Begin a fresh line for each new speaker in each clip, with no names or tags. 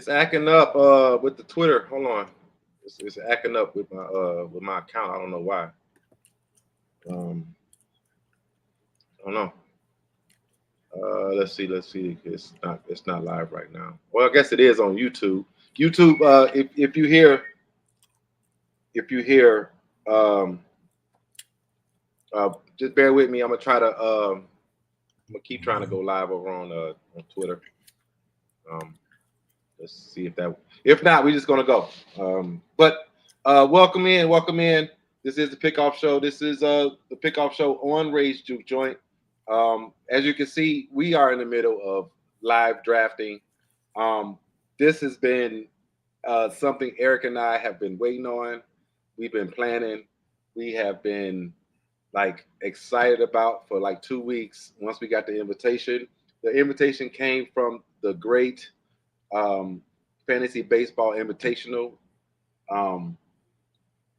It's acting up with the Twitter. Hold on. It's acting up with my account. I don't know why. I don't know. Let's see. It's not live right now. Well, I guess it is on YouTube. YouTube. If you hear, just bear with me. I'm gonna try to. I'm gonna keep trying to go live over on Twitter. Let's see if that. If not, we're just gonna go. But welcome in. This is the Pickoff Show. This is the Pickoff Show on Ray's Juke Joint. As you can see, we are in the middle of live drafting. This has been something Eric and I have been waiting on. We've been planning. We have been like excited about for like 2 weeks. Once we got the invitation came from the great fantasy baseball invitational.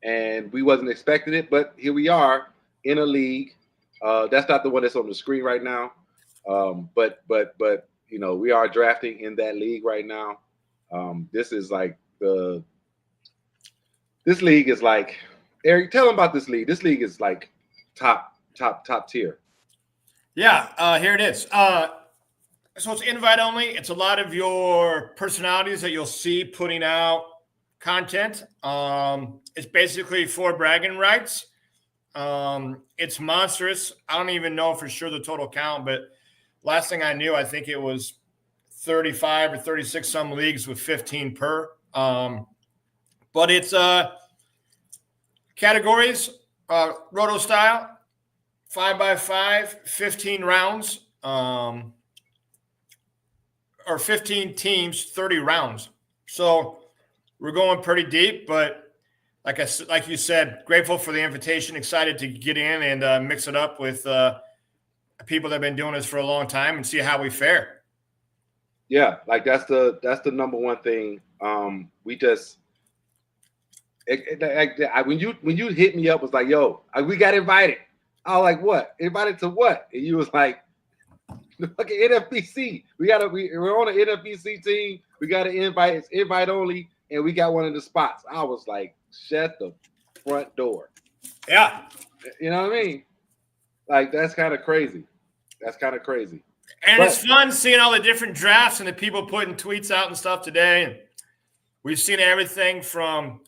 And we wasn't expecting it, but here we are in a league. That's not the one that's on the screen right now. But you know, we are drafting in that league right now. This is like this league is like, Eric, tell them about this league. This league is like top tier.
Yeah, here it is. So it's invite only. It's a lot of your personalities that you'll see putting out content. It's basically for bragging rights. It's monstrous. I don't even know for sure the total count, but last thing I knew, I think it was 35 or 36 some leagues with 15 per. But it's categories, roto style, 5x5, 15 rounds, or 15 teams, 30 rounds. So we're going pretty deep, but like you said, grateful for the invitation, excited to get in and mix it up with people that have been doing this for a long time and see how we fare.
Yeah, like that's the number one thing. We just when you hit me up, was like, yo, we got invited. I was like, what? Invited to what? And you was like, the fucking NFBC. We're on an NFBC team. We got an invite. It's invite only, and we got one of the spots. I was like, shut the front door.
Yeah.
You know what I mean? Like, that's kind of crazy.
And it's fun seeing all the different drafts and the people putting tweets out and stuff today. And we've seen everything from,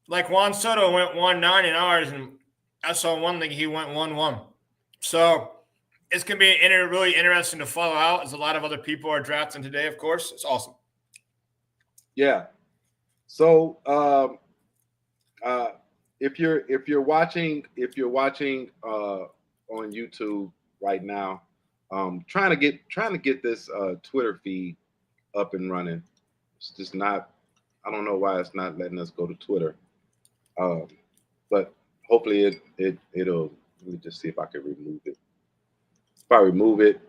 like, Juan Soto went 1-9 in ours, and I saw one thing he went 1-1. So it's going to be really interesting to follow out, as a lot of other people are drafting today, of course. It's awesome.
Yeah. So if you're watching on YouTube right now, trying to get this Twitter feed up and running. It's just not. I don't know why it's not letting us go to Twitter. But hopefully it'll. Let me just see if I can remove it. If I remove it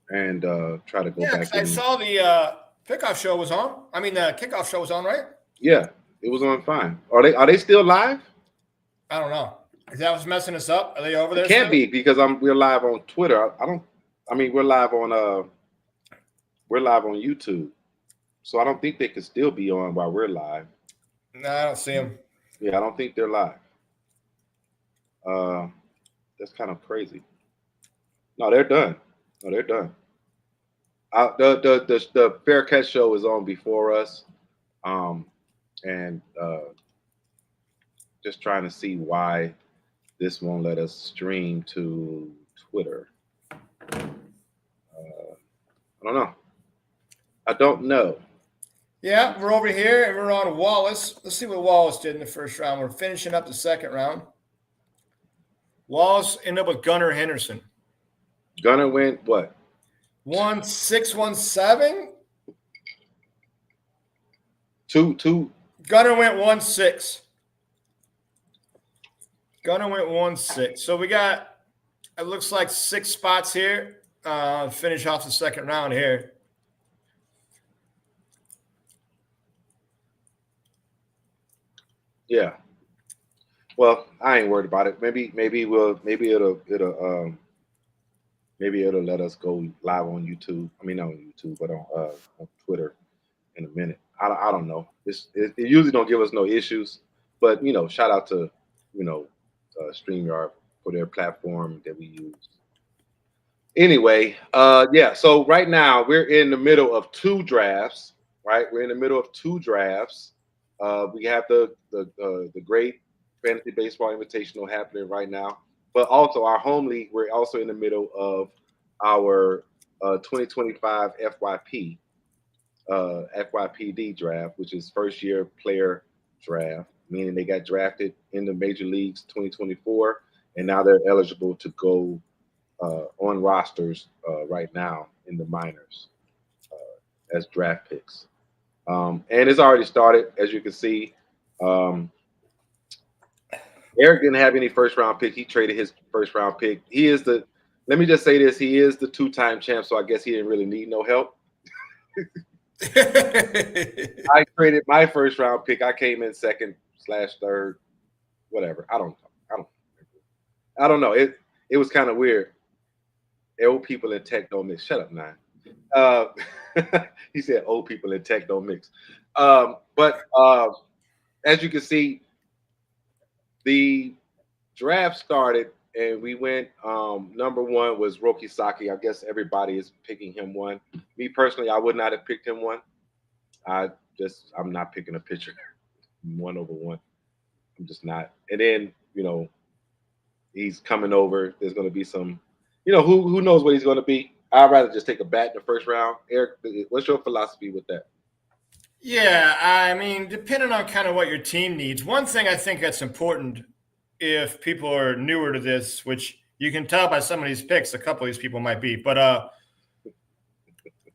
and try to go back.
I saw the Pickoff show was on. I mean, the kickoff show was on, right?
Yeah, it was on fine. Are they still live?
I don't know. Is that what's messing us up? Are they over there?
It can't be, because we're live on Twitter. We're live on YouTube. So I don't think they could still be on while we're live.
No, I don't see them.
Yeah, I don't think they're live. That's kind of crazy. No, they're done. The Fair Catch show is on before us, and just trying to see why this won't let us stream to Twitter. I don't know.
Yeah, we're over here and we're on Wallace. Let's see what Wallace did in the first round. We're finishing up the second round. Wallace ended up with Gunnar Henderson.
Gunnar went what?
1-6-1-7.
Two.
Gunnar went 1-6. Gunnar went 1-6. So we got, it looks like 6 spots here. Finish off the second round here.
Yeah. Well, I ain't worried about it. Maybe it'll let us go live on YouTube. I mean, not on YouTube, but on Twitter. in a minute. I don't know. It usually don't give us no issues, but shout out to StreamYard for their platform that we use. Anyway, yeah. So right now we're in the middle of two drafts. Right, we're in the middle of two drafts. We have the great fantasy baseball invitational happening right now, but also our home league. We're also in the middle of our 2025 FYPD draft, which is first year player draft, meaning they got drafted in the major leagues 2024, and now they're eligible to go on rosters right now in the minors as draft picks. And it's already started, as you can see. Eric didn't have any first round pick. He traded his first round pick. Let me just say this, he is the 2-time champ, so I guess he didn't really need no help. I traded my first round pick. I came in second/third, whatever. I don't know. It was kind of weird. Old people in tech don't mix. Shut up, Nine. He said old people in tech don't mix. But as you can see, the draft started and we went. Number one was Roki Saki. I guess everybody is picking him one. Me personally, I would not have picked him one. I'm not picking a pitcher 1/1. I'm just not. And then he's coming over. There's going to be some. Who knows what he's going to be. I'd rather just take a bat in the first round. Eric, what's your philosophy with that?
Yeah, I mean, depending on kind of what your team needs. One thing I think that's important if people are newer to this, which you can tell by some of these picks, a couple of these people might be, but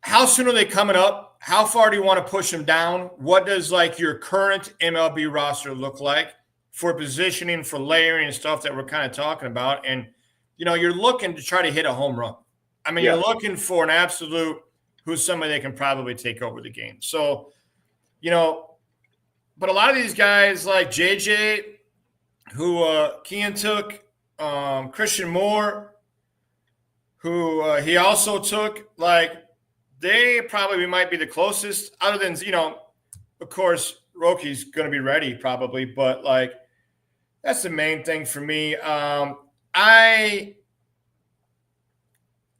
how soon are they coming up? How far do you want to push them down? What does like your current MLB roster look like for positioning, for layering and stuff that we're kind of talking about? And, you're looking to try to hit a home run. I mean, You're looking for an absolute who's somebody that can probably take over the game. So, but a lot of these guys like JJ, who Kian took, Christian Moore, who he also took, like they probably might be the closest other than, of course, Roki's going to be ready probably, but like that's the main thing for me.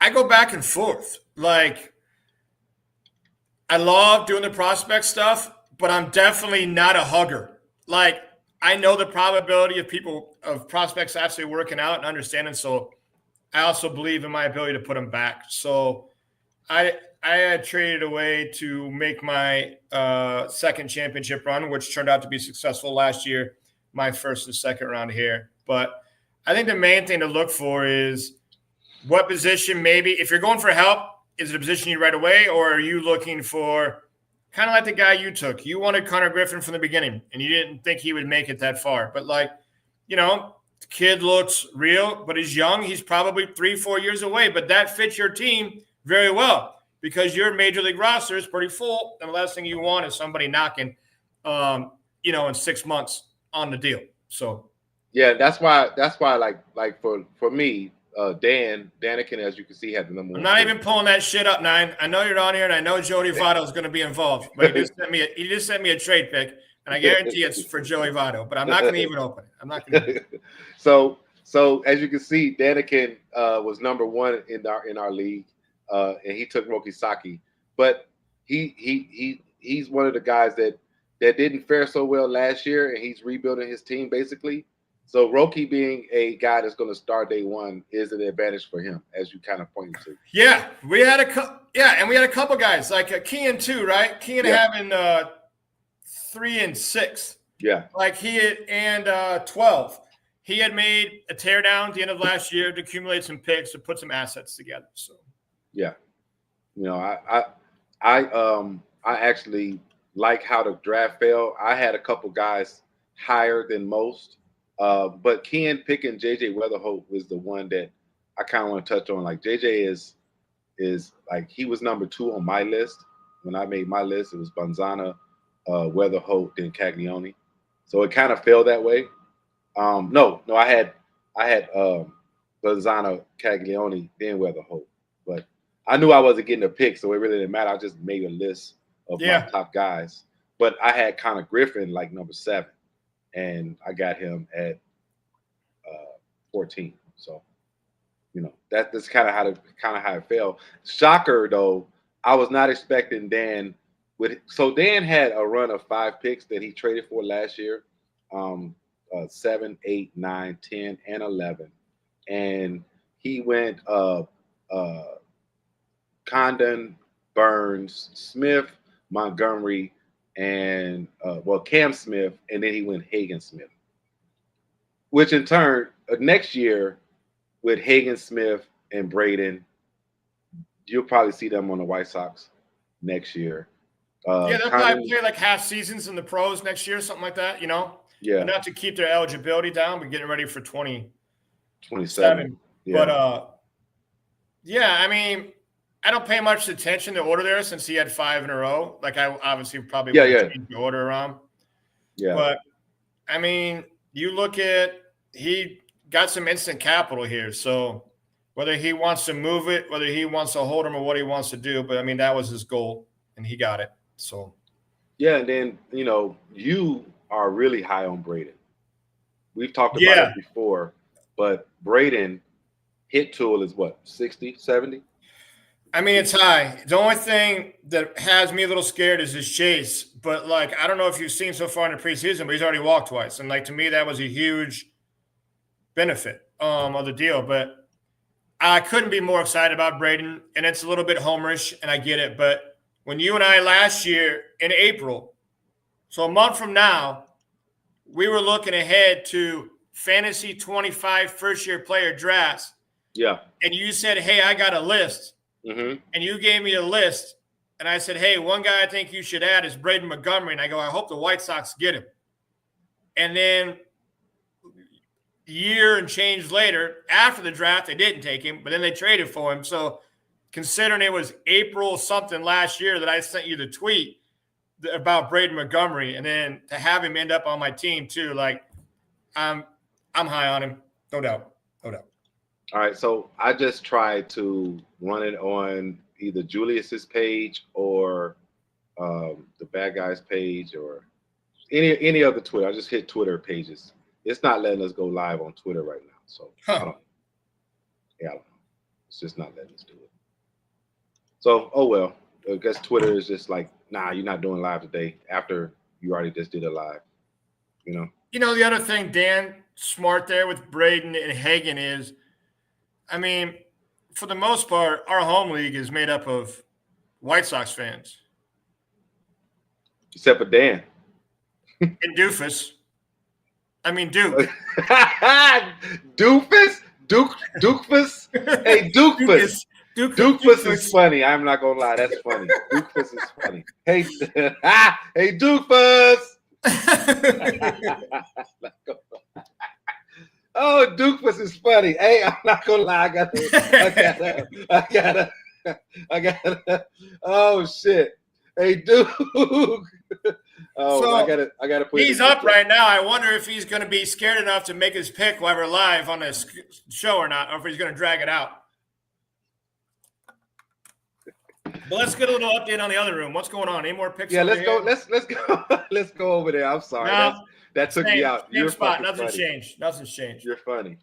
I go back and forth. Like, I love doing the prospect stuff, but I'm definitely not a hugger. Like, I know the probability of prospects actually working out and understanding. So I also believe in my ability to put them back. So I had traded away to make my second championship run, which turned out to be successful last year, my first and second round here. But I think the main thing to look for is what position maybe, if you're going for help, is it a position you right away, or are you looking for kind of like the guy you took? You wanted Connor Griffin from the beginning, and you didn't think he would make it that far. But like, the kid looks real, but he's young. He's probably 3-4 years away, but that fits your team very well because your major league roster is pretty full. And the last thing you want is somebody knocking, in 6 months on the deal. So,
yeah, that's why like for me, Danikin, as you can see, had the number one.
I'm not even pulling that shit up, Nine. I know you're on here, and I know Joey Votto is going to be involved, but he just sent me a trade pick, and I guarantee it's for Joey Votto. But I'm not going to even open it. I'm not going to.
So as you can see, Danikin was number one in our league, and he took Roki Saki, but he's one of the guys that didn't fare so well last year, and he's rebuilding his team basically. So Roki being a guy that's going to start day one is an advantage for him, as you kind of pointed to.
Yeah, we had a couple guys like Kian too, right? Kian having 3 and 6.
Yeah,
like he had, and 12. He had made a teardown at the end of last year to accumulate some picks to put some assets together. So
yeah, I actually like how the draft fell. I had a couple guys higher than most. But Ken picking JJ Weatherholt was the one that I kind of want to touch on. Like JJ is like he was number 2 on my list. When I made my list, it was Banzana, Weatherholt, then Caglione. So it kind of fell that way. No, I had Banzana, Caglione, then Weatherholt. But I knew I wasn't getting a pick, so it really didn't matter. I just made a list of my top guys. But I had Connor Griffin like number 7, and I got him at 14. So, that's kind of how it fell. Shocker though, I was not expecting Dan. So Dan had a run of 5 picks that he traded for last year, 7, 8, 9, 10, and 11, and he went Condon, Burns, Smith, Montgomery, and Cam Smith, and then he went Hagen Smith. Which in turn, next year with Hagen Smith and Braden, you'll probably see them on the White Sox next year.
They'll probably play like half seasons in the pros next year, something like that,
Yeah.
But not to keep their eligibility down, but getting ready for
27.
Yeah. But I mean, I don't pay much attention to order there since he had 5 in a row. Like I obviously probably would change the order around.
Yeah.
But I mean, you look at he got some instant capital here. So whether he wants to move it, whether he wants to hold him or what he wants to do, but I mean that was his goal and he got it. So
yeah, and then you are really high on Braden. We've talked about it before, but Braden hit tool is what, 60, 70?
I mean, it's high. The only thing that has me a little scared is his chase. But, like, I don't know if you've seen so far in the preseason, but he's already walked twice. And, like, to me, that was a huge benefit of the deal. But I couldn't be more excited about Braden. And it's a little bit homerish, and I get it. But when you and I last year in April, so a month from now, we were looking ahead to Fantasy 25 first-year player drafts.
Yeah.
And you said, hey, I got a list.
Mm-hmm.
And you gave me a list, and I said, hey, one guy I think you should add is Braden Montgomery. And I go, I hope the White Sox get him. And then year and change later, after the draft, they didn't take him, but then they traded for him. So considering it was April something last year that I sent you the tweet about Braden Montgomery, and then to have him end up on my team too, like I'm high on him, no doubt.
All right, so I just tried to run it on either Julius's page or the Bad Guys page or any other Twitter. I just hit Twitter pages. It's not letting us go live on Twitter right now, so I don't know. It's just not letting us do it. So, oh well. I guess Twitter is just like, nah, you're not doing live today after you already just did a live.
The other thing, Dan, smart there with Braden and Hagen is, I mean, for the most part, our home league is made up of White Sox fans.
Except for Dan.
And Doofus. I mean, Duke.
Doofus? Doofus? Hey, Doofus. Doofus is funny. I'm not going to lie. That's funny. Doofus is funny. Hey, hey, Doofus. Oh, Doofus is funny. Hey, I'm not gonna lie. I gotta. Oh shit. Hey, Duke. Oh, so I gotta put.
He's up right now. I wonder if he's gonna be scared enough to make his pick while we're live on this show or not, or if he's gonna drag it out. But let's get a little update on the other room. What's going on? Any more picks?
Yeah, let's go. Let's go. Let's go over there. I'm sorry.
No.
That took me out.
You're spot. Nothing's changed.
You're funny.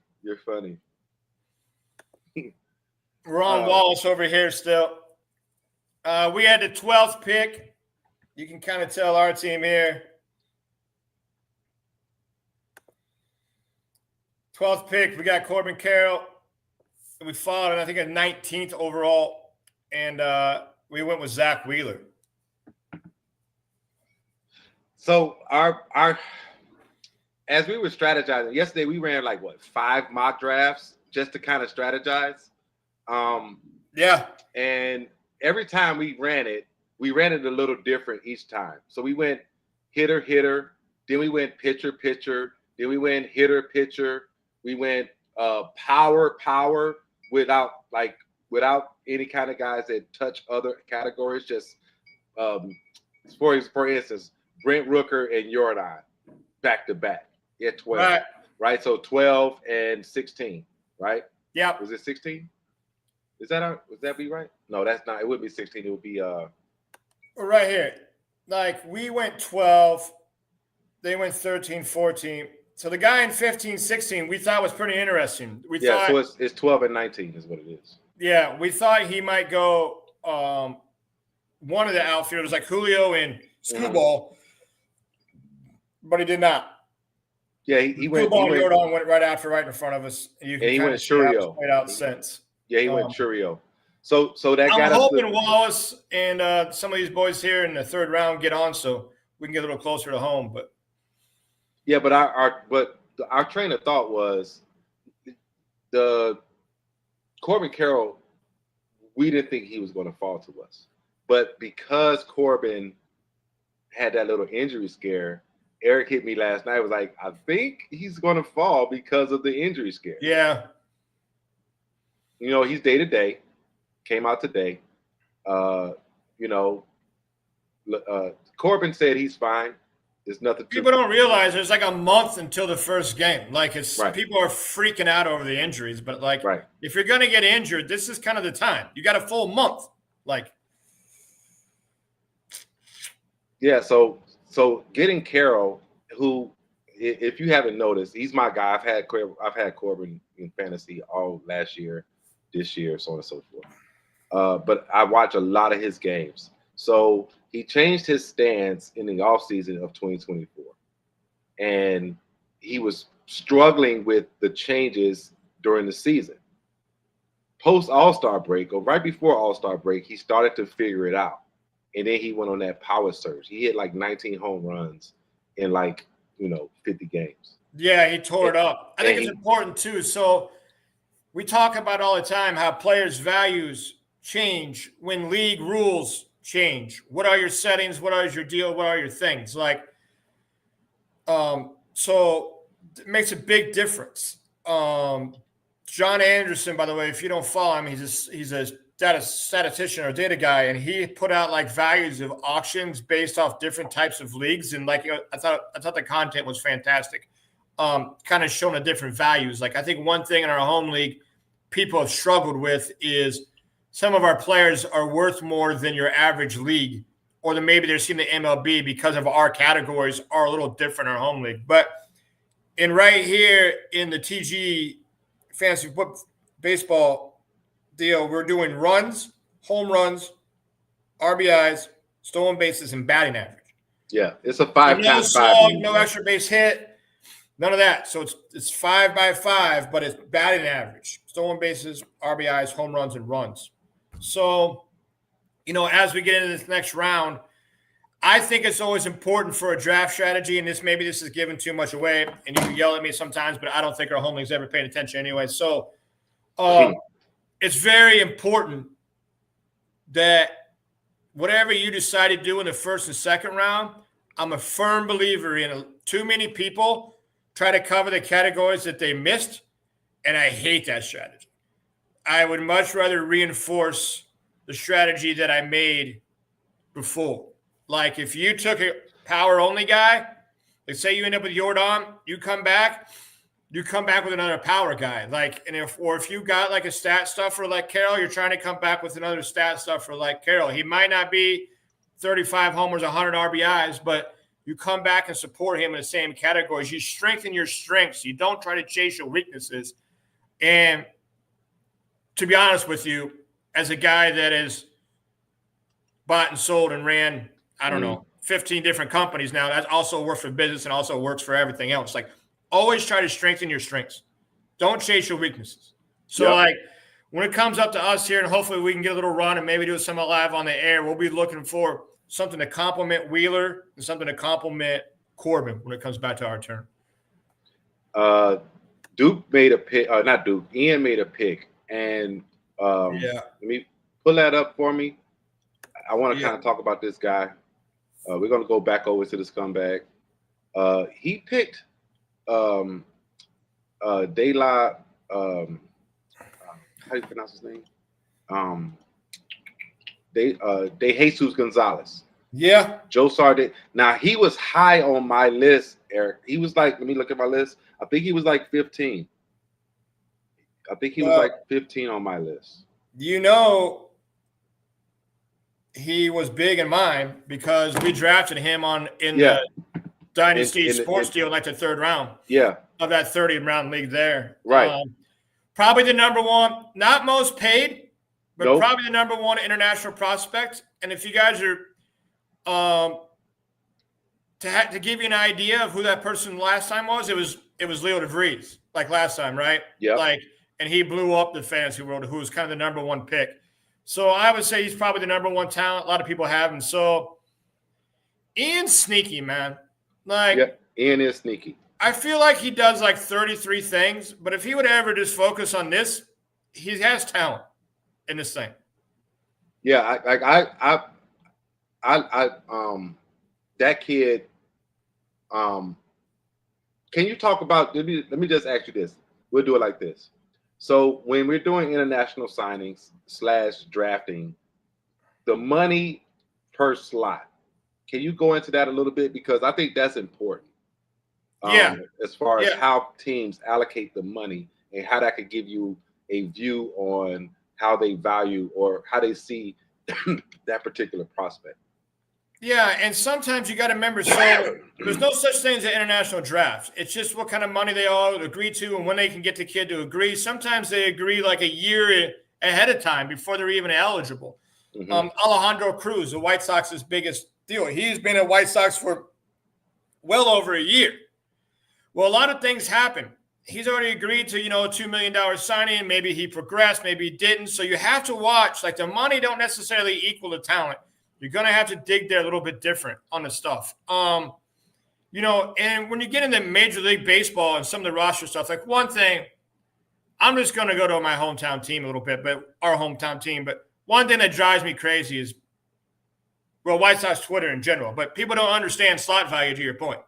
We're on Wallace over here still. We had the 12th pick. You can kind of tell our team here. 12th pick, we got Corbin Carroll. We followed him, I think, at 19th overall. And we went with Zach Wheeler.
So our as we were strategizing yesterday, we ran 5 mock drafts just to kind of strategize.
Yeah.
And every time we ran it a little different each time. So we went hitter, then we went pitcher, then we went hitter, pitcher. We went power without any kind of guys that touch other categories. Just for instance, Brent Rooker and Jordan back to back. Yeah, 12. Right. So 12 and 16, right?
Yeah.
Was it 16? Would that be right? No, that's not. It would be 16. It would be
right here. Like we went 12, they went 13, 14. So the guy in 15, 16, we thought was pretty interesting. We
Yeah,
thought,
so it's 12 and 19 is what it is.
yeah, we thought he might go one of the outfielders like Julio and Screwball, but he did not.
Yeah, he went.
Screwball and Jordan went right after, right in front of us. And you can
he
kind
went
of see how it's
Churio.
played out since.
Yeah, he went Churio. So that
I'm
got us.
hoping Wallace and some of these boys here in the third round get on so we can get a little closer to home. But
yeah, but our train of thought was the Corbin Carroll. We didn't think he was going to fall to us, but because Corbin had that little injury scare, Eric hit me last night. Was like, I think he's going to fall because of the injury scare.
yeah,
you know, he's day to day. Came out today. Corbin said he's fine. There's nothing.
People don't realize there's like a month until the first game. Like
Right.
People are freaking out over the injuries, but like
Right.
if you're gonna get injured, this is kind of the time. You got a full month. Like,
yeah. So getting Carroll, who, if you haven't noticed, he's my guy. I've had Corbin in fantasy all last year, this year, so on and so forth. But I watch a lot of his games. So he changed his stance in the offseason of 2024. And he was struggling with the changes during the season. Post All-Star break, or right before All-Star break, he started to figure it out. And then he went on that power surge. He hit like 19 home runs in 50 games.
yeah, he tore it up. I think it's important too. So we talk about all the time how players' values change when league rules change. What are your settings? What is your deal? What are your things? Like, so it makes a big difference. John Anderson, by the way, if you don't follow him, he's a statistician or data guy, and he put out like values of auctions based off different types of leagues. And like, I thought the content was fantastic. Kind of showing the different values. Like, I think one thing in our home league people have struggled with is some of our players are worth more than your average league, or then maybe they're seeing the MLB because of our categories are a little different in our home league. But in right here in the TG fantasy baseball deal, we're doing runs, home runs, RBIs, stolen bases, and batting average.
Yeah, it's a 5 times 5.
No extra base hit, none of that. So it's 5 by 5, but it's batting average, stolen bases, RBIs, home runs, and runs. So, as we get into this next round, I think it's always important for a draft strategy, and maybe this is giving too much away, and you can yell at me sometimes, but I don't think our home league's ever paying attention anyway. So it's very important that whatever you decide to do in the first and second round, I'm a firm believer in too many people try to cover the categories that they missed, and I hate that strategy. I would much rather reinforce the strategy that I made before. Like if you took a power-only guy, like say you end up with Jordan, you come back with another power guy. Like, if you got like a stat stuffer like Carroll, you're trying to come back with another stat stuffer like Carroll. He might not be 35 homers, 100 RBIs, but you come back and support him in the same categories. You strengthen your strengths. You don't try to chase your weaknesses. And to be honest with you, as a guy that is bought and sold and ran, 15 different companies now, that also works for business and also works for everything else. Like, always try to strengthen your strengths. Don't chase your weaknesses. So, like, when it comes up to us here, and hopefully we can get a little run and maybe do some live on the air, we'll be looking for something to complement Wheeler and something to complement Corbin when it comes back to our turn.
Duke made a pick. Not Duke. Ian made a pick. And let me pull that up for me. I want to kind of talk about this guy. We're going to go back over to the scumbag. He picked De La, how do you pronounce his name? De Jesus Gonzalez.
Yeah.
Joe Sardi. Now, he was high on my list, Eric. He was like, let me look at my list. I think he was like 15. I think he was like 15 on my list.
he was big in mine because we drafted him in the Dynasty Sports Deal, like the 3rd round.
Yeah.
Of that 30-round league there.
Right.
Probably the number one, not most paid, but
Nope.
probably the number one international prospect. And if you guys are to give you an idea of who that person last time was, it was Leo DeVries, like last time, right?
Yeah.
And he blew up the fantasy world, who was kind of the number one pick. So I would say he's probably the number one talent. A lot of people have him. So Ian's sneaky, man.
Ian is sneaky.
I feel like he does like 33 things, but if he would ever just focus on this, he has talent in this thing.
Yeah, that kid. Can you talk about? Let me just ask you this. We'll do it like this. So when we're doing international signings / drafting, the money per slot. Can you go into that a little bit, because I think that's important. As far as how teams allocate the money and how that could give you a view on how they value or how they see that particular prospect.
Yeah, and sometimes you got to remember, so there's no such thing as an international draft. It's just what kind of money they all agree to and when they can get the kid to agree. Sometimes they agree like a year ahead of time before they're even eligible. Alejandro Cruz, the White Sox's biggest deal. He's been at White Sox for well over a year. Well, a lot of things happen. He's already agreed to, a $2 million signing. Maybe he progressed, maybe he didn't. So you have to watch. Like, the money don't necessarily equal the talent. You're going to have to dig there a little bit different on the stuff. And when you get into Major League Baseball and some of the roster stuff, like one thing, I'm just going to go to my hometown team a little bit, but our hometown team. But one thing that drives me crazy is, White Sox Twitter in general, but people don't understand slot value, to your point.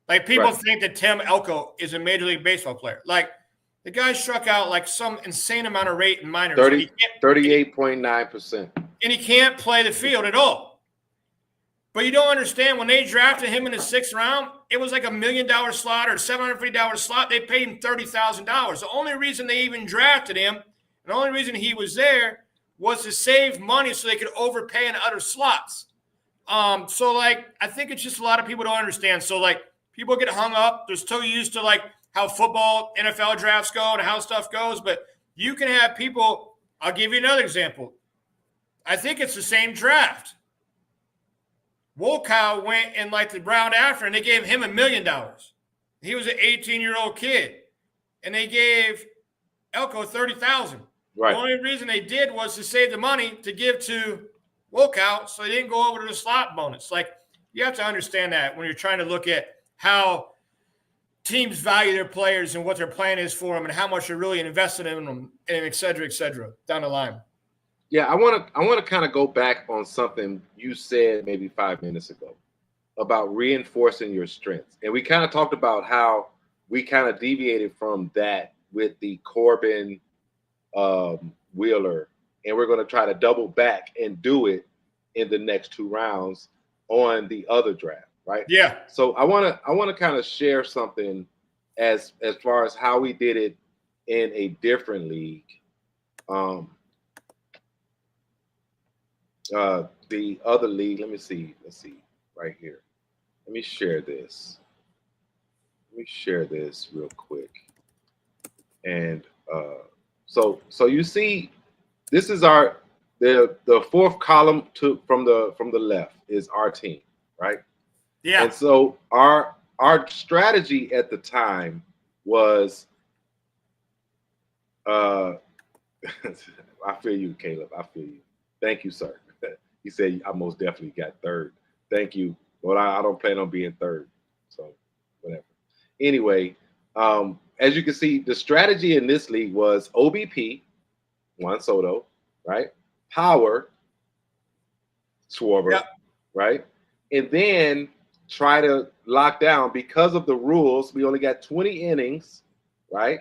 Like, people think that Tim Elko is a Major League Baseball player. Like, the guy struck out like some insane amount of rate in minors.
38.9%.
And he can't play the field at all. But you don't understand, when they drafted him in the 6th round, it was like $1 million slot or $750 slot. They paid him $30,000. The only reason they even drafted him, and the only reason he was there, was to save money so they could overpay in other slots. I think it's just a lot of people don't understand. So, people get hung up. They're so used to, how football, NFL drafts go and how stuff goes. But you can have people – I'll give you another example. I think it's the same draft. Wolkow went in the round after, and they gave him $1 million. He was an 18-year-old kid, and they gave Elko $30,000.
Right.
The only reason they did was to save the money to give to Wolkow, so they didn't go over to the slot bonus. You have to understand that when you're trying to look at how teams value their players and what their plan is for them and how much they're really invested in them, and et cetera, down the line.
Yeah, I want to kind of go back on something you said maybe 5 minutes ago about reinforcing your strengths. And we kind of talked about how we kind of deviated from that with the Corbin Wheeler, and we're going to try to double back and do it in the next 2 rounds on the other draft, right?
Yeah.
So I want to kind of share something as far as how we did it in a different league. The other league, let's see right here. Let me share this real quick. And so you see, this is the 4th column from the left is our team, right?
Yeah.
And so our strategy at the time was I feel you, Caleb. I feel you. Thank you, sir. He said, I most definitely got 3rd. Thank you. But I don't plan on being 3rd. So whatever. Anyway, as you can see, the strategy in this league was OBP, Juan Soto, right? Power, Schwarber,
yep.
Right? And then try to lock down, because of the rules, we only got 20 innings, right?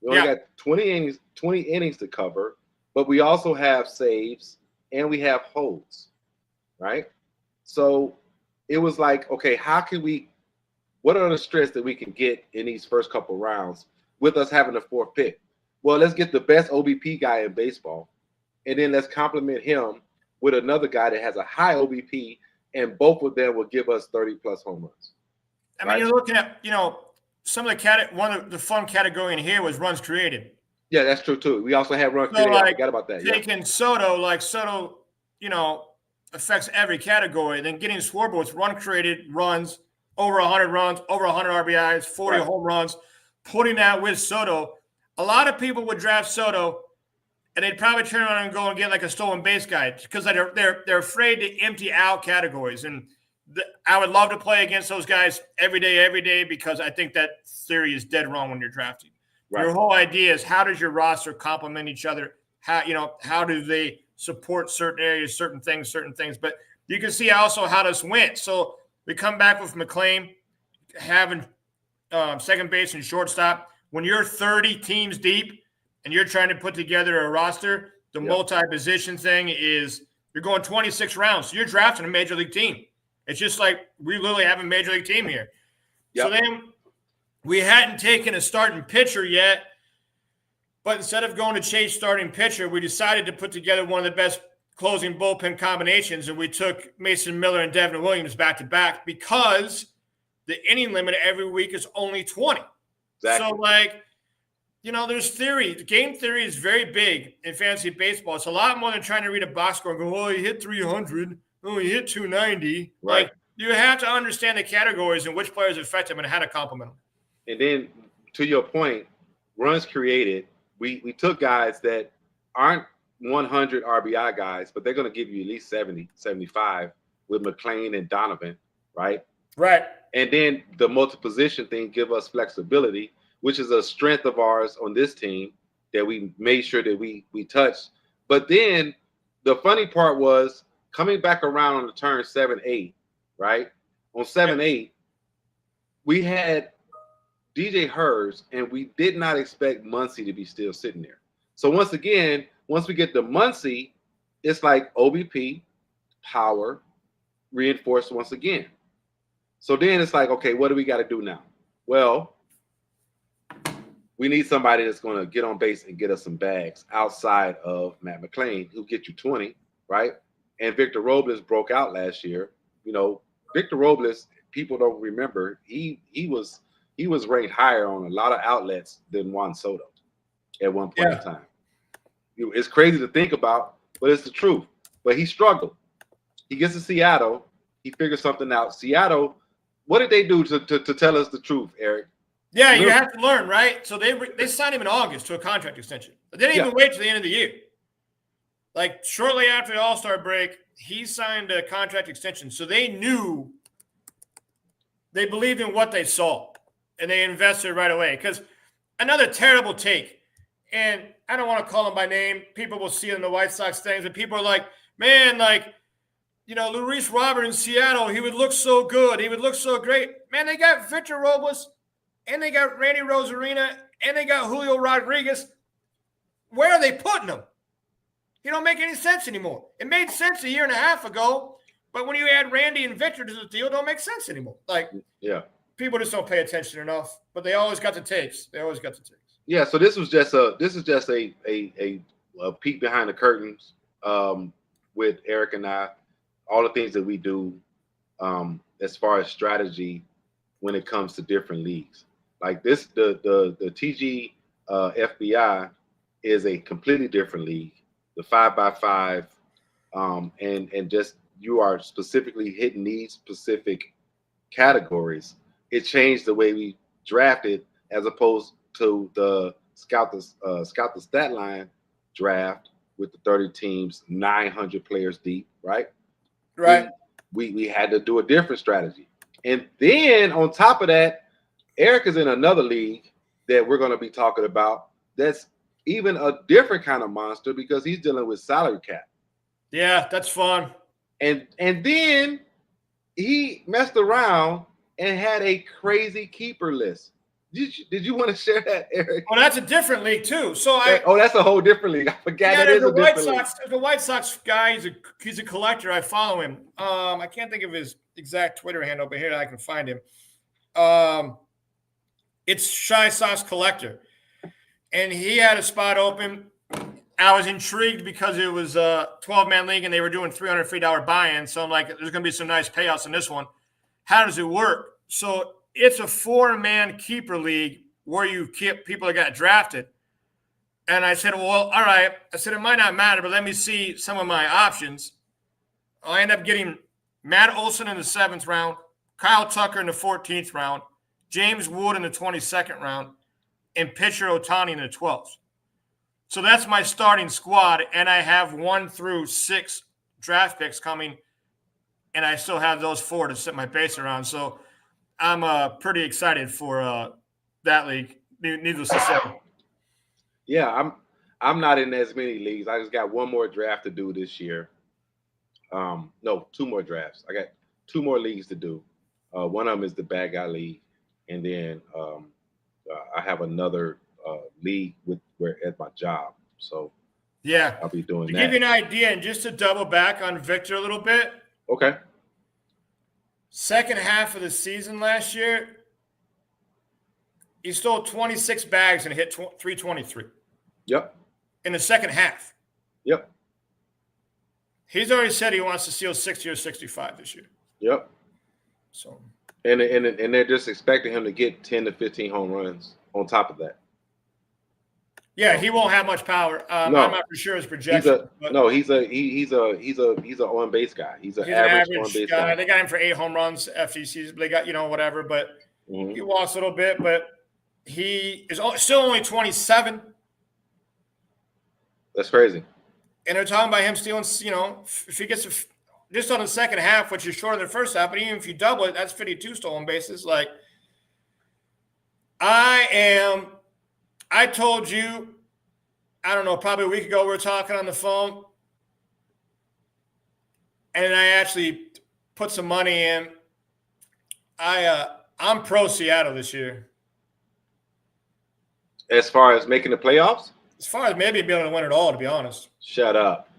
We only got 20 innings to cover, but we also have saves and we have holds, right? So it was like, okay, what are the strengths that we can get in these first couple rounds with us having the 4th pick? Well, let's get the best OBP guy in baseball, and then let's complement him with another guy that has a high OBP, and both of them will give us 30+ home runs.
I mean, you're looking at, some of the one of the fun category in here was runs created.
Yeah, that's true too. We also had run created. I forgot about that.
Taking Soto, affects every category. Then getting scoreboard with run created, runs, over 100 runs, over 100 RBIs, 40 home runs, putting that with Soto. A lot of people would draft Soto, and they'd probably turn around and go and get like a stolen base guy because they're afraid to empty out categories. And I would love to play against those guys every day, because I think that theory is dead wrong when you're drafting. Right. Your whole idea is, how does your roster complement each other? How do they support certain areas, certain things? But you can see also how this went. So we come back with McClain having second base and shortstop. When you're 30 teams deep and you're trying to put together a roster, the multi-position thing is you're going 26 rounds. So you're drafting a major league team. It's just like we literally have a major league team here. Yep. So then we hadn't taken a starting pitcher yet, but instead of going to chase starting pitcher, we decided to put together one of the best closing bullpen combinations, and we took Mason Miller and Devin Williams back-to-back because the inning limit every week is only 20. Exactly. So, there's theory. The game theory is very big in fantasy baseball. It's a lot more than trying to read a box score and go, oh, he hit 300. Oh, he hit 290. Right. You have to understand the categories and which players affect them and how to complement them.
And then, to your point, runs created, we took guys that aren't 100 RBI guys, but they're going to give you at least 70, 75 with McClain and Donovan, right?
Right.
And then the multi-position thing give us flexibility, which is a strength of ours on this team that we made sure that we touched. But then the funny part was coming back around on the turn 7-8, right? On 7-8, we had DJ Hurst, and we did not expect Muncy to be still sitting there. So once again, once we get to Muncy, it's like OBP, power, reinforced once again. So then it's like, okay, what do we got to do now? Well, we need somebody that's going to get on base and get us some bags outside of Matt McClain, who get you 20, right? And Victor Robles broke out last year. Victor Robles, people don't remember, he was ranked higher on a lot of outlets than Juan Soto at one point in time. It's crazy to think about, but it's the truth. But he struggled. He gets to Seattle. He figures something out. Seattle, what did they do to tell us the truth, Eric?
Yeah, you have to learn, right? So they signed him in August to a contract extension. But they didn't even wait till the end of the year. Like, shortly after the All-Star break, he signed a contract extension. So they knew, they believed in what they saw, and they invested right away. Because another terrible take, and I don't want to call him by name. People will see it in the White Sox things, but people are like, man, Luis Robert in Seattle, he would look so good. He would look so great. Man, they got Victor Robles, and they got Randy Rosarina, and they got Julio Rodriguez. Where are they putting them? He don't make any sense anymore. It made sense a year and a half ago, but when you add Randy and Victor to the deal, it don't make sense anymore. People just don't pay attention enough, but they always got the takes. Yeah,
so this is just a peek behind the curtains with Eric and I, all the things that we do as far as strategy when it comes to different leagues. Like this, the TG FBI is a completely different league. The 5x5, and just you are specifically hitting these specific categories. It changed the way we drafted as opposed to the scout the stat line draft with the 30 teams, 900 players deep, right?
Right.
We had to do a different strategy. And then on top of that, Eric is in another league that we're going to be talking about that's even a different kind of monster because he's dealing with salary cap.
Yeah, that's fun.
And then he messed around and had a crazy keeper list. Did you want to share that, Eric?
Oh, that's a different league too. So
that's a whole different league. I forgot that is a different league.
The White Sox guy, he's a collector. I follow him. I can't think of his exact Twitter handle, but here I can find him. It's Shy Sox Collector. And he had a spot open. I was intrigued because it was a 12-man league and they were doing $350 buy-in. So I'm like, there's going to be some nice payouts in this one. How does it work? So it's a 4-man keeper league where you keep people that got drafted. And I said, well, all right. I said, it might not matter, but let me see some of my options. I end up getting Matt Olson in the 7th round, Kyle Tucker in the 14th round, James Wood in the 22nd round, and pitcher Ohtani in the 12th. So that's my starting squad, and I have 1 through 6 draft picks coming, and I still have those 4 to set my base around. So I'm pretty excited for that league, needless to say.
Yeah, I'm not in as many leagues. I just got 1 more draft to do this year. No, 2 more drafts. I got 2 more leagues to do. One of them is the Bad Guy League, and then I have another league at my job. So
yeah,
I'll be doing
that.
To
give you an idea, and just to double back on Victor a little bit.
Okay.
Second half of the season last year, he stole 26 bags and hit 323.
Yep.
In the second half.
Yep.
He's already said he wants to steal 60 or 65 this year.
Yep.
So.
And they're just expecting him to get 10 to 15 home runs on top of that.
Yeah, he won't have much power. No, I'm not for sure his projection.
He's an on base guy. He's an average on base guy.
They got him for 8 home runs FTCs. They got whatever, but he walks a little bit. But he is still only 27.
That's crazy.
And they're talking about him stealing. If he gets just on the second half, which is shorter than the first half, but even if you double it, that's 52 stolen bases. Like I told you, I don't know, probably a week ago, we were talking on the phone, and I actually put some money in. I'm pro Seattle this year.
As far as making the playoffs?
As far as maybe being able to win it all, to be honest.
Shut up.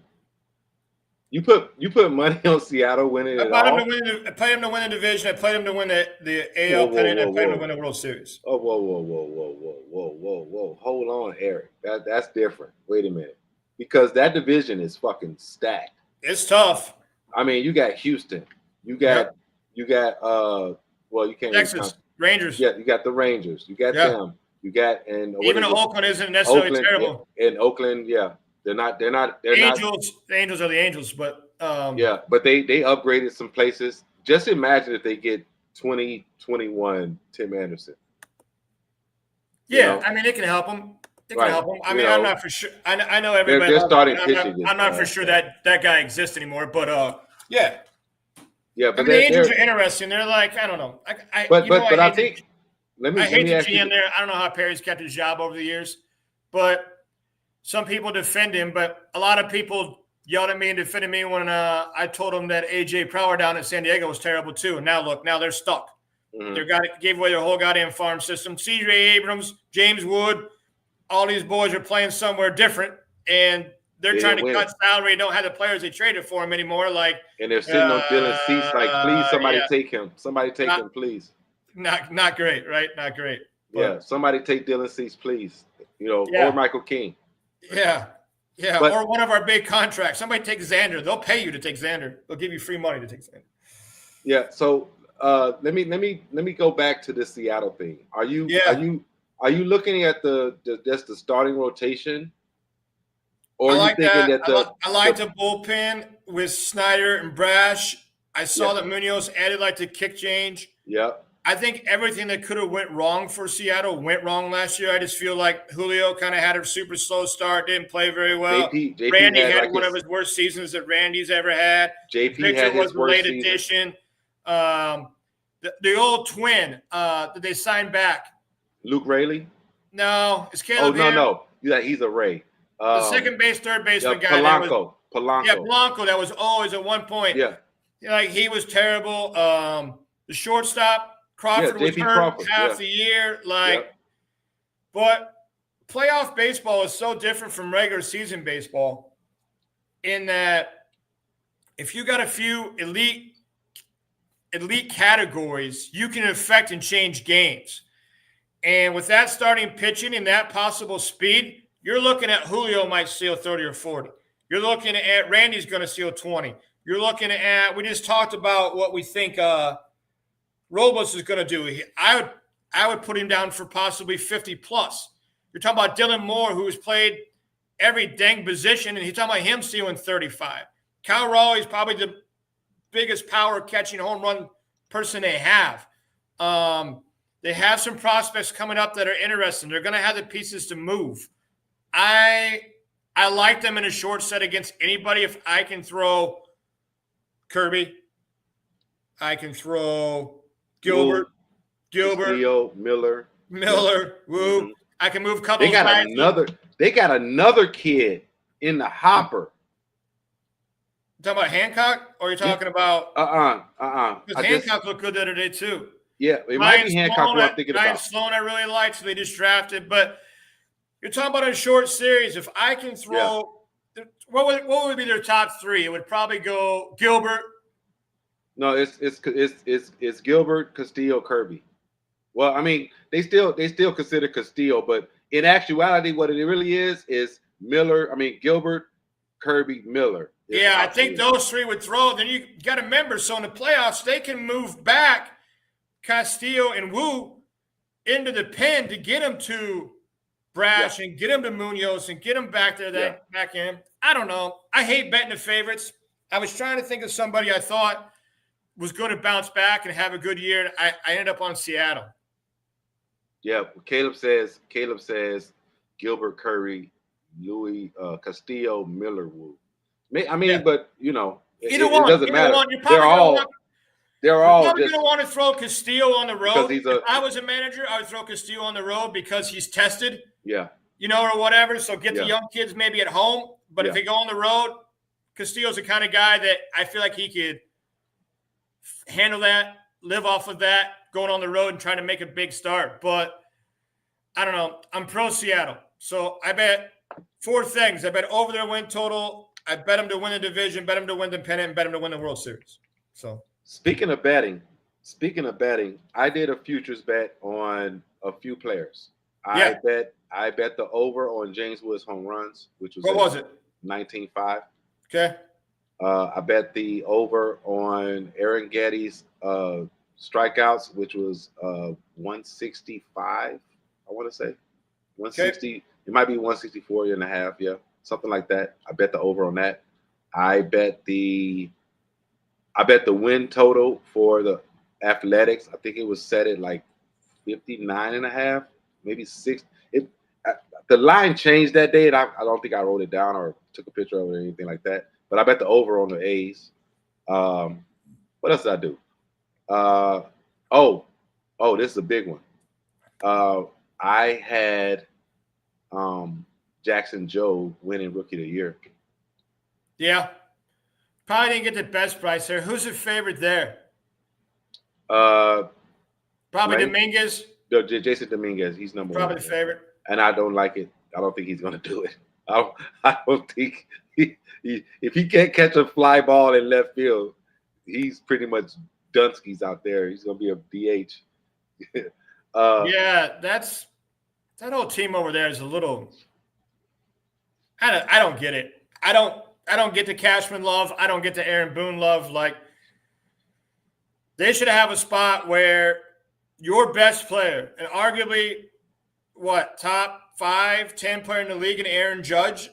You put money on Seattle winning it all?
I played him to win the division. I played him to win the AL pennant. I played him to win the World Series.
Oh, whoa. Hold on, Eric. That's different. Wait a minute. Because that division is fucking stacked.
It's tough.
I mean, you got Houston. You got you can't
Texas Rangers.
Yeah, you got the Rangers. You got them. You got
even though Oakland isn't necessarily terrible.
In Oakland, yeah. They're not.
The Angels are the Angels, but
but they upgraded some places. Just imagine if they get 2021 Tim Anderson.
Yeah, I mean, it can help them. I mean, I'm not for sure. I know everybody.
They're starting pitching.
I'm not for sure that guy exists anymore, but yeah.
Yeah, but
the Angels are interesting. They're like, I don't know. I hate the GM there. I don't know how Perry's kept his job over the years, but. Some people defend him, but a lot of people yelled at me and defended me when I told them that A.J. Preller down in San Diego was terrible too. And now they're stuck. Mm-hmm. They gave away their whole goddamn farm system. C.J. Abrams, James Wood, all these boys are playing somewhere different, and they're trying to cut salary. Don't have the players they traded for him anymore.
And they're sitting on Dylan Cease. Please, somebody take him. Somebody take him, please.
Not great, right? Not great.
But, somebody take Dylan Cease, please. Or Michael King.
Yeah. Or one of our big contracts. Somebody take Xander. They'll pay you to take Xander. They'll give you free money to take Xander.
Yeah. So let me go back to the Seattle thing. Are you looking at just the starting rotation, or
I like that? I like the bullpen with Snyder and Brash. I saw that Munoz added the kick change.
Yeah.
I think everything that could have went wrong for Seattle went wrong last year. I just feel like Julio kind of had a super slow start, didn't play very well.
JP
Randy had one of his worst seasons that Randy's ever had.
JP had his worst season.
Addition. The old twin that they signed back.
Luke Raley?
No, it's Caleb.
No. Yeah, he's a Ray.
The second base, third baseman guy.
Polanco.
Yeah, Polanco. That was always at one point.
Yeah.
He was terrible. The shortstop. Crawford was hurt half the year. But playoff baseball is so different from regular season baseball in that if you got a few elite categories, you can affect and change games. And with that starting pitching and that possible speed, You're looking at Julio might steal 30 or 40. You're looking at Randy's going to steal 20. You're looking at, we just talked about what we think Robles is going to do. I would put him down for possibly 50 plus. You're talking about Dylan Moore, who has played every dang position, and he's talking about him stealing 35. Kyle Raleigh's probably the biggest power catching home run person they have. They have some prospects coming up that are interesting. They're going to have the pieces to move. I like them in a short set against anybody. If I can throw Kirby, I can throw Gilbert,
Castillo, Miller,
Woo. Mm-hmm. I can move a couple.
They got another kid in the hopper.
You talking about Hancock, or are you talking about? Because Hancock looked good the other day too.
Yeah, it might be Hancock. What I'm thinking about.
Ryan Sloan, I really liked, so they just drafted. But you're talking about a short series. If I can throw, what would be their top three? It would probably go Gilbert.
No, it's Gilbert, Castillo, Kirby. Well, I mean, they still consider Castillo, but in actuality, what it really is Miller. I mean, Gilbert, Kirby, Miller.
Yeah, I think those three would throw. Then you got to remember, so in the playoffs, they can move back Castillo and Woo into the pen to get him to Brash and get him to Munoz and get him back there, back in. I don't know. I hate betting the favorites. I was trying to think of somebody I thought was going to bounce back and have a good year. I ended up on Seattle.
Yeah, Caleb says Gilbert, Curry, Louis, Castillo, Miller, Woo. I mean, but you know,
it doesn't matter.
They're all
probably going to want to throw Castillo on the road.
If
I was a manager, I would throw Castillo on the road because he's tested.
Yeah.
You know, or whatever. So get the young kids maybe at home. But if they go on the road, Castillo's the kind of guy that I feel like he could handle that, live off of that, going on the road and trying to make a big start. But I don't know. I'm pro Seattle. So I bet 4 things. I bet over their win total. I bet them to win the division, bet them to win the pennant, and bet them to win the World Series. So
Speaking of betting, I did a futures bet on a few players. I bet the over on James Woods home runs, which was 19.5.
Okay.
I bet the over on Aaron Getty's strikeouts, which was 165. I want to say 160. Okay. It might be 164 and a half. Yeah, something like that. I bet the over on that. I bet the win total for the Athletics. I think it was set at like 59 and a half, maybe 6. The line changed that day, and I don't think I wrote it down or took a picture of it or anything like that. But I bet the over on the A's. What else did I do? This is a big one. I had Jackson Joe winning Rookie of the Year.
Yeah. Probably didn't get the best price there. Who's your favorite there? Probably Dominguez.
Jason Dominguez. He's number 1.
Probably the favorite.
And I don't like it. I don't think he's going to do it. I don't think if he can't catch a fly ball in left field, he's pretty much Dunsky's out there. He's going to be a DH.
That whole team over there is a little. I don't get it. I don't get the Cashman love. I don't get the Aaron Boone love. Like, they should have a spot where your best player, and arguably, top 5, 10 player in the league, and Aaron Judge.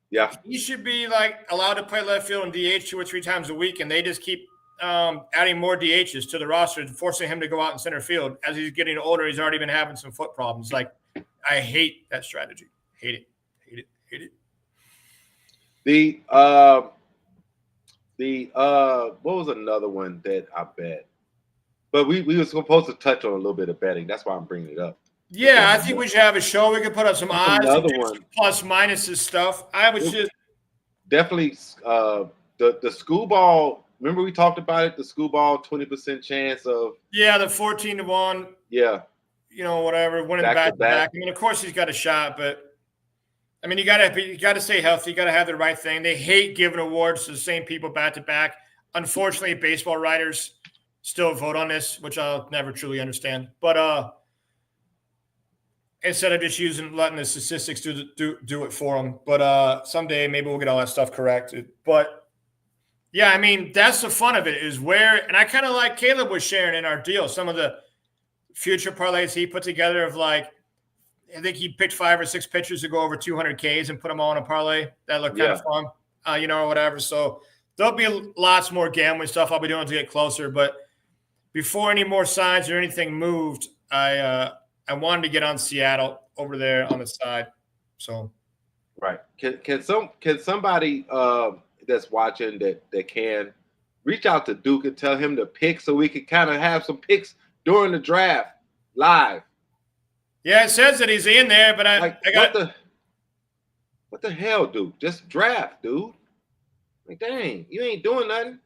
Yeah,
he should be allowed to play left field and DH 2 or 3 times a week, and they just keep adding more DHs to the roster, forcing him to go out in center field. As he's getting older, he's already been having some foot problems. I hate that strategy. Hate it.
What was another one that I bet? But we were supposed to touch on a little bit of betting. That's why I'm bringing it up.
Yeah, I think we should have a show. We could put up some odds,
another one,
some plus minuses stuff. I was just
definitely the school ball. Remember we talked about it. The school ball 20% chance of
the 14-1.
Yeah,
whatever, winning back to back. I mean, of course he's got a shot, but I mean, you got to stay healthy. You got to have the right thing. They hate giving awards to the same people back to back. Unfortunately, baseball writers still vote on this, which I'll never truly understand. But instead of just letting the statistics do it for them. But someday maybe we'll get all that stuff corrected. But yeah, I mean, that's the fun of it is and I kind of like Caleb was sharing in our deal, some of the future parlays he put together of like, I think he picked 5 or 6 pitchers to go over 200 Ks and put them all in a parlay. That looked kind of fun, or whatever. So there'll be lots more gambling stuff I'll be doing to get closer. But before any more signs or anything moved, I wanted to get on Seattle over there on the side. So,
right. Can somebody that's watching that can reach out to Duke and tell him to pick so we can kind of have some picks during the draft live?
Yeah, it says that he's in there, but I got
what the hell, Duke? Just draft, dude. Like, dang, you ain't doing nothing.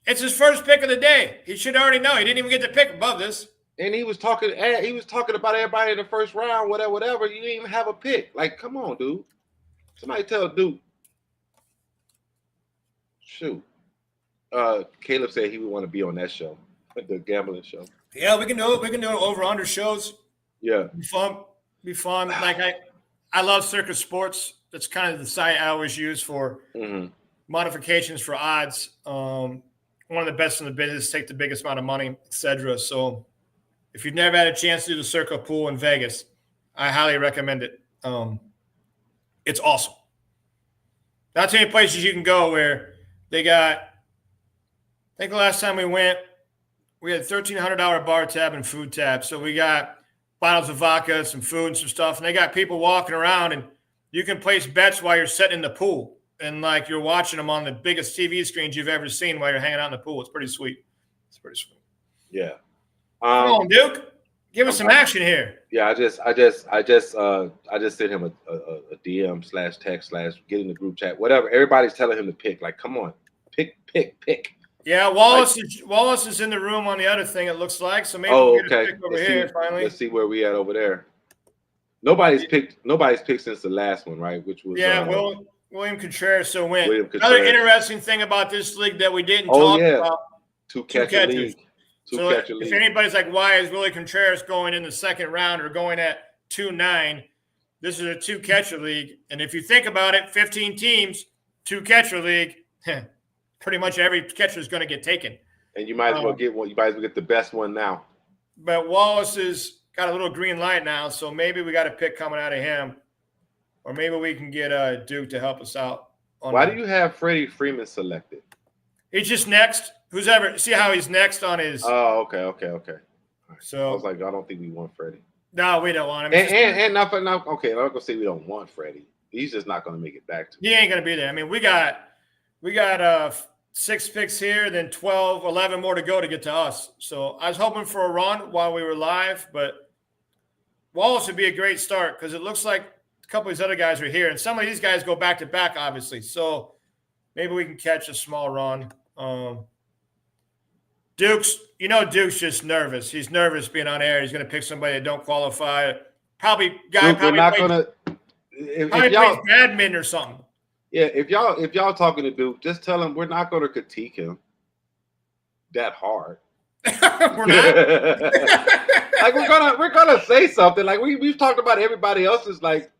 It's his first pick of the day. He should already know. He didn't even get to pick above this.
And he was talking about everybody in the first round, whatever. You didn't even have a pick. Like, come on, dude. Somebody tell Duke. Shoot. Caleb said he would want to be on that show, the gambling show.
Yeah, we can do it. We can do it over under shows.
Yeah.
Be fun. Like I love Circus Sports. That's kind of the site I always use for modifications for odds. One of the best in the business, take the biggest amount of money, etc. So if you've never had a chance to do the Circle Pool in Vegas, I highly recommend it. It's awesome. Not too many places you can go where they got, I think the last time we went, we had $1,300 bar tab and food tab. So we got bottles of vodka, some food and some stuff. And they got people walking around and you can place bets while you're sitting in the pool. And like you're watching them on the biggest TV screens you've ever seen while you're hanging out in the pool. It's pretty sweet.
Yeah.
Come on, Duke. Give us some action here.
Yeah, I just sent him a DM / text / get in the group chat. Whatever. Everybody's telling him to pick. Like, come on. Pick.
Yeah, Wallace is in the room on the other thing, it looks like. So maybe we'll get a pick over here finally.
Let's see where we at over there. Nobody's picked since the last one, right? Which was
William Contreras win. Another interesting thing about this league that we didn't talk about.
Two catcher league.
If anybody's like, why is Willie Contreras going in the second round or going at 2-9? This is a 2-catcher league. And if you think about it, 15 teams, 2-catcher league, pretty much every catcher is going to get taken.
And you might as well get one. You might as well get the best one now.
But Wallace has got a little green light now, so maybe we got a pick coming out of him. Or maybe we can get Duke to help us out.
Why do you have Freddie Freeman selected?
He's just next. See how he's next on his.
Oh, okay.
So
I was like, I don't think we want Freddie.
No, we don't want him.
And not okay. I'm not gonna say we don't want Freddie. He's just not gonna make it back to.
He ain't gonna be there. I mean, we got 6 picks here, then 12, 11 more to go to get to us. So I was hoping for a run while we were live, but Wallace would be a great start because it looks like a couple of these other guys are here, and some of these guys go back to back, obviously. So maybe we can catch a small run. Duke's just nervous. He's nervous being on air. He's going to pick somebody that don't qualify. Probably plays badminton or something.
Yeah, if y'all talking to Duke, just tell him we're not going to critique him that hard.
We're not.
Like we're gonna say something. Like we've talked about everybody else's. Like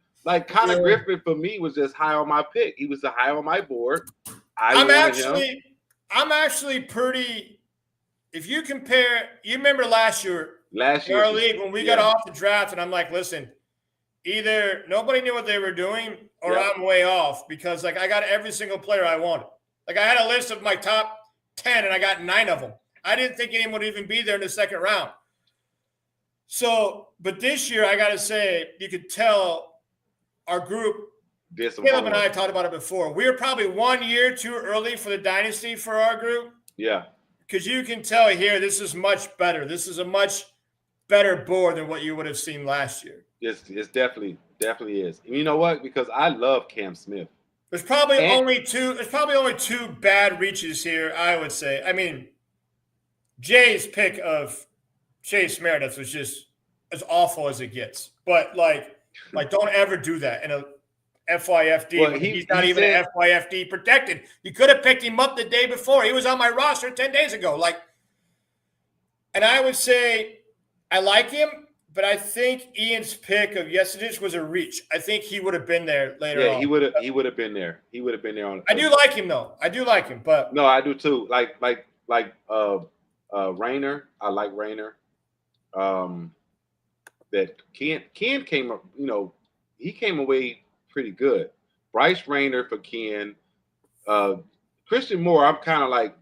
Connor Griffin for me was just high on my pick. He was high on my board. I'm
actually pretty. If you compare, you remember last year in our league when we got off the draft, and I'm like, listen, either nobody knew what they were doing, or I'm way off because like I got every single player I wanted. Like I had a list of my top 10, and I got 9 of them. I didn't think anyone would even be there in the second round. So, but this year, I got to say, you could tell our group, Caleb and I talked about it before. We were probably 1 year too early for the dynasty for our group.
Yeah.
Because you can tell here, this is much better. This is a much better board than what you would have seen last year.
It's definitely is. And you know what? Because I love Cam Smith.
There's probably only two bad reaches here, I would say. I mean, Jay's pick of Chase Meredith was just as awful as it gets. But like don't ever do that in a FYFD. Well, he's not even an FYFD protected. You could have picked him up the day before. He was on my roster 10 days ago. And I would say I like him. But I think Ian's pick of Yesedich was a reach. I think he would have been there later
Yeah,
on.
he would have been there. He would have been there on.
I do like him though. I do like him, but
no, I do too. Like Rayner. I like Rayner. That Ken came up. He came away pretty good. Bryce Rayner for Ken. Christian Moore. I'm kind of like.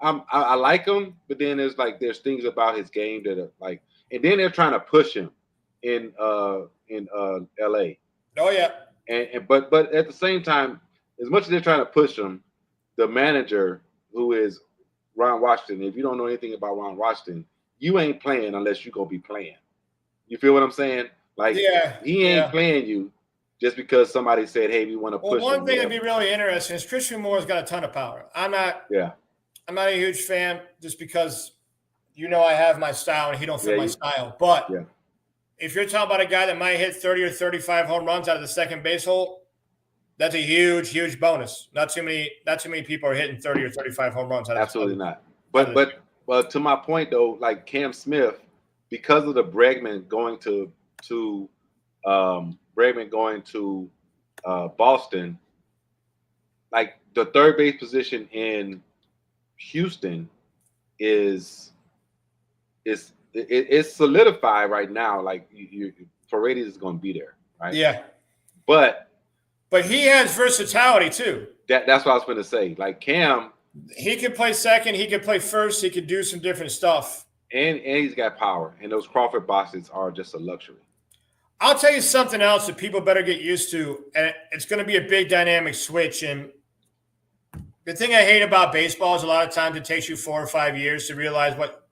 I like him, but then there's things about his game that are like, and then they're trying to push him in L.A.
Oh yeah,
but at the same time, as much as they're trying to push him, the manager who is Ron Washington. If you don't know anything about Ron Washington, you ain't playing unless you're gonna be playing. You feel what I'm saying? Like he ain't playing you just because somebody said, "Hey, we want to push."
Well, one thing that'd be really interesting is Christian Moore's got a ton of power. I'm not a huge fan just because I have my style and he don't fit my style. But if you're talking about a guy that might hit 30 or 35 home runs out of the second base hole, that's a huge, huge bonus. Not too many people are hitting 30 or 35 home runs out of
absolutely not. But to my point though, like Cam Smith, because of the Bregman going to Boston, like the third base position in Houston is solidified right now. Like Paredes is going to be there, right?
Yeah,
but
he has versatility too.
That's what I was going to say. Like Cam,
he could play second, he could play first, he could do some different stuff,
and he's got power. And those Crawford boxes are just a luxury.
I'll tell you something else that people better get used to, and it's going to be a big dynamic switch. And the thing I hate about baseball is a lot of times it takes you 4 or 5 years to realize what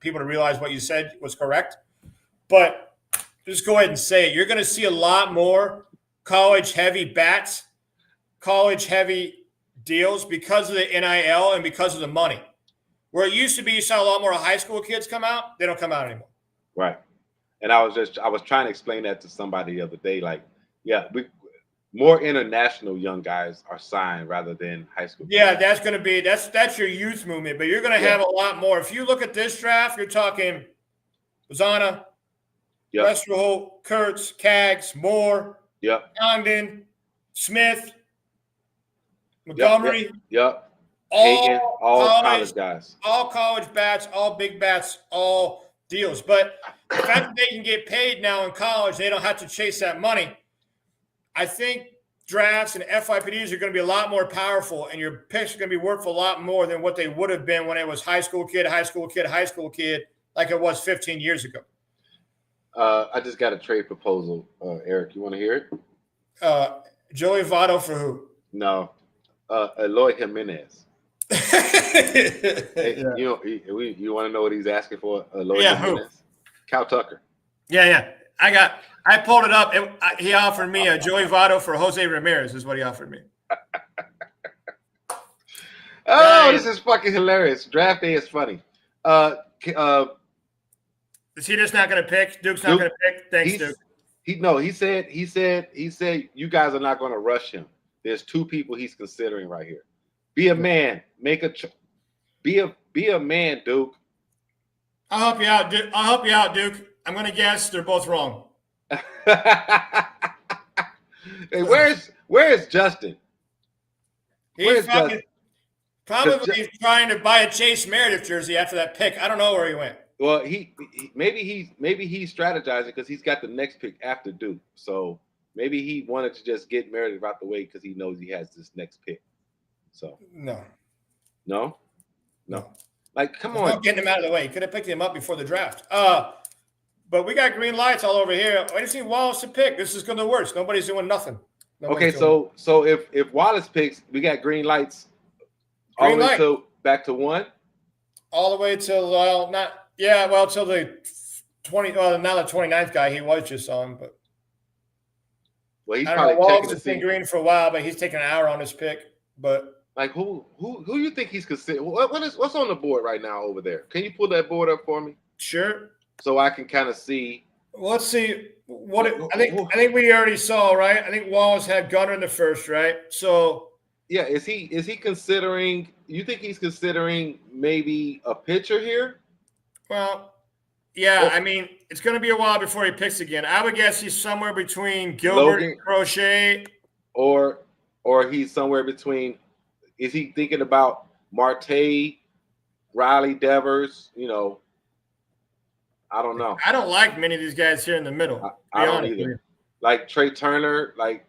you said was correct. But just go ahead and say it. You're going to see a lot more college-heavy bats, college-heavy deals because of the NIL and because of the money. Where it used to be you saw a lot more high school kids come out, they don't come out anymore.
Right. And I was trying to explain that to somebody the other day. Like, more international young guys are signed rather than high school.
Yeah, that's going to be that's your youth movement, but you're going to have a lot more. If you look at this draft, you're talking Lozana, Westerholt, Kurtz, Kaggs, Moore, Condon, Smith, Montgomery.
All college guys.
All college bats, all big bats, all deals. But the fact that they can get paid now in college, they don't have to chase that money. I think drafts and FIPDs are going to be a lot more powerful, and your picks are going to be worth a lot more than what they would have been when it was high school kid, like it was 15 years ago.
I just got a trade proposal, Eric. You want to hear
it? Joey Votto for who?
No, Eloy Jimenez. Hey, you want to know what he's asking for? Eloy Jimenez? Who? Cal Tucker.
Yeah. I pulled it up. He offered me a Joey Votto for Jose Ramirez is what he offered me.
This is fucking hilarious. Draft day is funny.
Is he just not going to pick? Duke's not going to pick? Thanks, Duke.
He said you guys are not going to rush him. There's 2 people he's considering right here. Be a man. Be a man, Duke.
I'll help you out, Duke. I'm going to guess they're both wrong.
Hey, where is Justin?
He's probably trying to buy a Chase Meredith jersey after that pick. I don't know where he went.
Well, maybe he's strategizing because he's got the next pick after Duke. So maybe he wanted to just get Meredith out the way because he knows he has this next pick. So no. Like, come on,
getting him out of the way. He could have picked him up before the draft. But we got green lights all over here. I just need Wallace to pick. This is going to worse. Nobody's doing nothing.
So if Wallace picks, we got green lights. Back to 1.
All the way till till the 20. Well, now the 29th guy he was just on, but
he's
I
probably
don't know.
checking
Wallace has
to
been
see
green for a while, but he's taking an hour on his pick. But
like who you think he's considering? What's on the board right now over there? Can you pull that board up for me?
Sure.
So I can kind of see.
Well, let's see I think we already saw, right? I think Wallace had Gunner in the first, right? So
yeah, is he considering? You think he's considering maybe a pitcher here?
Well, Yeah, I mean, it's going to be a while before he picks again. I would guess he's somewhere between Gilbert
Logan,
and Crochet.
or he's somewhere between. Is he thinking about Marte, Riley Devers? You know, I don't know.
I don't like many of these guys here in the middle.
I don't either. Like Trey Turner, like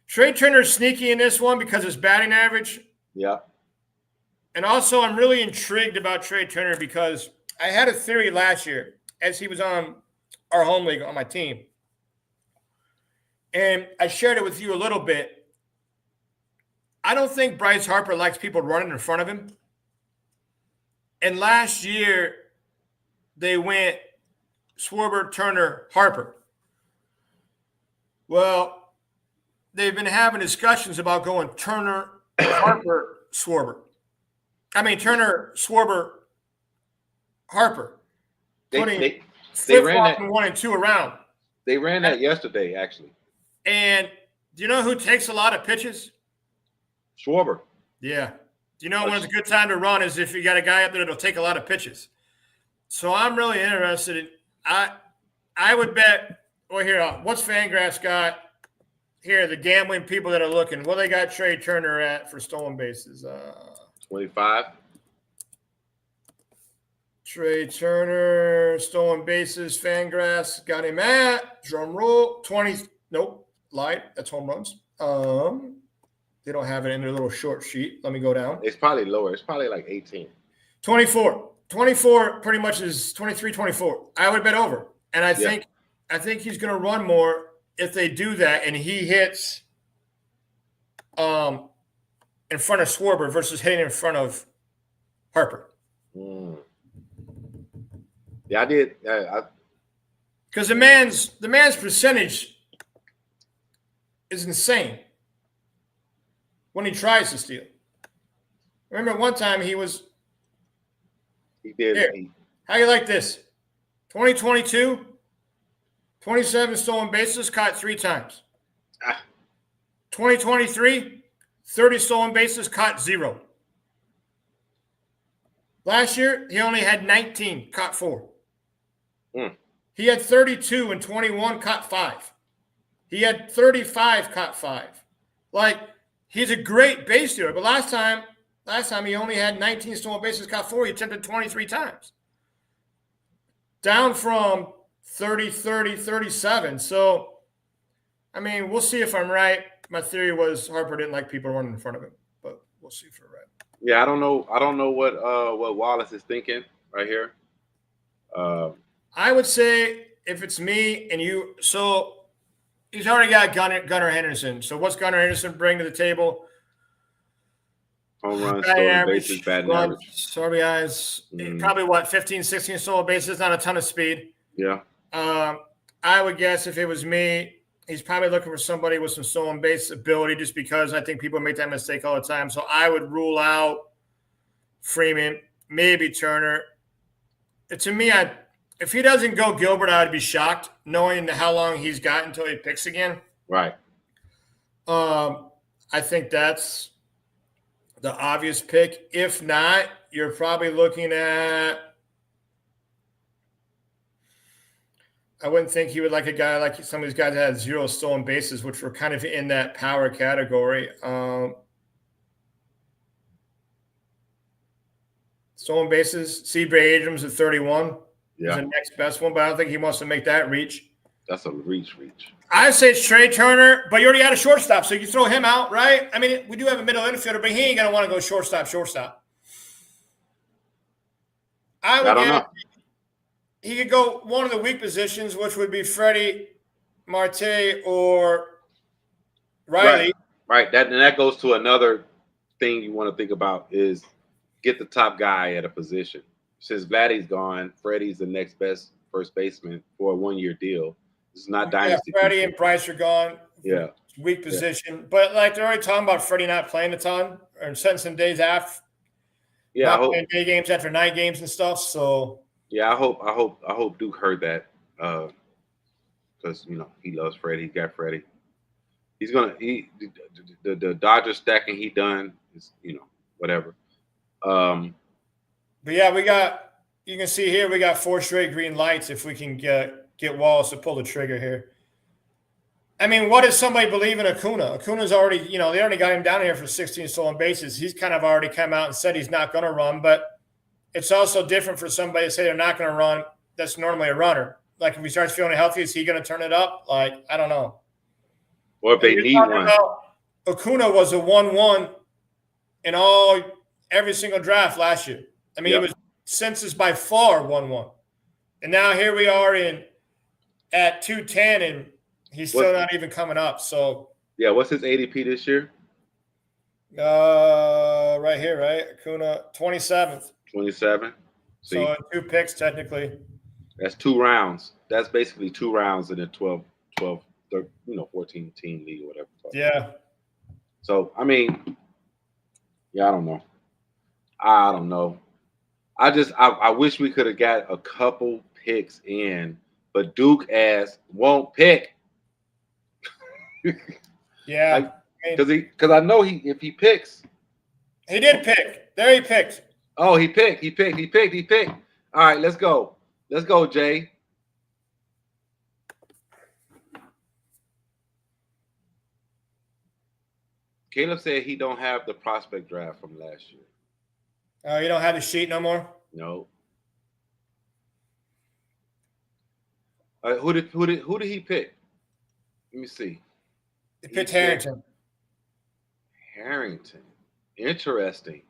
Trey Turner's sneaky in this one because his batting average.
Yeah.
And also, I'm really intrigued about Trey Turner because I had a theory last year as he was on our home league on my team. And I shared it with you a little bit. I don't think Bryce Harper likes people running in front of him. And last year, they went Schwarber, Turner, Harper. Well, they've been having discussions about going Turner, Harper, Schwarber. I mean, Turner, Schwarber, Harper.
They
ran that 1 and 2 around.
They ran that yesterday, actually.
And do you know who takes a lot of pitches?
Schwarber.
Yeah. Do you know when it's a good time to run is if you got a guy up there that'll take a lot of pitches. So I'm really interested in I would bet here, what's Fangraphs got here, the gambling people that are looking. Well, they got Trey Turner at for stolen bases.
25.
Trey Turner, stolen bases, Fangraphs got him at, drum roll, 20. Nope, lied. That's home runs. They don't have it in their little short sheet. Let me go down.
It's probably lower. It's probably like 18.
24. 24 pretty much is 23, 24. I would bet over. And I think he's going to run more if they do that and he hits in front of Schwarber versus hitting in front of Harper.
Yeah, I did.
Because the man's percentage is insane when he tries to steal. Remember one time he did. Here, how you like this? 2022, 27 stolen bases, caught 3 times. 2023, 30 stolen bases, caught 0. Last year, he only had 19, caught 4. He had 32 and 21, caught 5. He had 35, caught 5. Like, he's a great base stealer. But last time he only had 19 stolen bases, caught 4. He attempted 23 times. Down from 30, 30, 37. So, I mean, we'll see if I'm right. My theory was Harper didn't like people running in front of him. But we'll see if we're right.
Yeah, I don't know what Wallace is thinking right here.
I would say if it's me and you, so he's already got Gunnar Henderson. So what's Gunnar Henderson bring to the table?
Home runs, stolen bases, batting average.
RBIs, probably 15, 16 stolen bases, not a ton of speed.
Yeah.
I would guess if it was me, he's probably looking for somebody with some stolen base ability just because I think people make that mistake all the time. So I would rule out Freeman, maybe Turner. To me, if he doesn't go Gilbert, I would be shocked knowing how long he's got until he picks again.
Right.
I think that's the obvious pick. If not, you're probably looking at I wouldn't think he would like a guy like some of these guys that had 0 stolen bases, which were kind of in that power category. Stolen bases, Seabury Abrams at 31 is the next best one, but I don't think he wants to make that reach.
That's a reach.
I say it's Trey Turner, but you already had a shortstop, so you can throw him out, right? I mean, we do have a middle infielder, but he ain't going to want to go shortstop. I don't know. He could go one of the weak positions, which would be Freddie, Marte, or Riley.
Right. That goes to another thing you want to think about is get the top guy at a position. Since Vladdy's gone, Freddie's the next best first baseman for a 1-year deal. This is not dynasty.
Freddie and Bryce are gone.
Yeah.
Weak position. Yeah. But like they're already talking about Freddie not playing a ton or setting some days after.
Yeah.
Playing day games after night games and stuff. So
yeah, I hope Duke heard that. Because he loves Freddie. He got Freddie. He's the Dodger stacking he done is whatever.
But yeah, we got you can see here we got 4 straight green lights if we can get Wallace to pull the trigger here. I mean, what does somebody believe in Acuna? Acuna's already, they already got him down here for 16 stolen bases. He's kind of already come out and said he's not going to run, but it's also different for somebody to say they're not going to run. That's normally a runner. Like, if he starts feeling healthy, is he going to turn it up? Like, I don't know.
Or if they need one.
Acuna was a 1-1 in every single draft last year. I mean, He was census by far 1-1. And now here we are at 210, and he's still not even coming up. So
yeah, what's his ADP this year?
Right here, right? Acuna, 27th.
27.
So 2 picks technically.
That's 2 rounds. That's basically 2 rounds in a 12, 14 team league or whatever.
Yeah.
So I mean, yeah, I don't know. I wish we could have got a couple picks in, but Duke ass won't pick.
Yeah.
Because I know if he picks.
He did pick. There he picked.
Oh, he picked. All right, let's go. Let's go, Jay. Caleb said he don't have the prospect draft from last year.
Oh, you don't have the sheet no more?
No. Who did he pick? Let me see.
He picked Harrington.
Harrington. Interesting.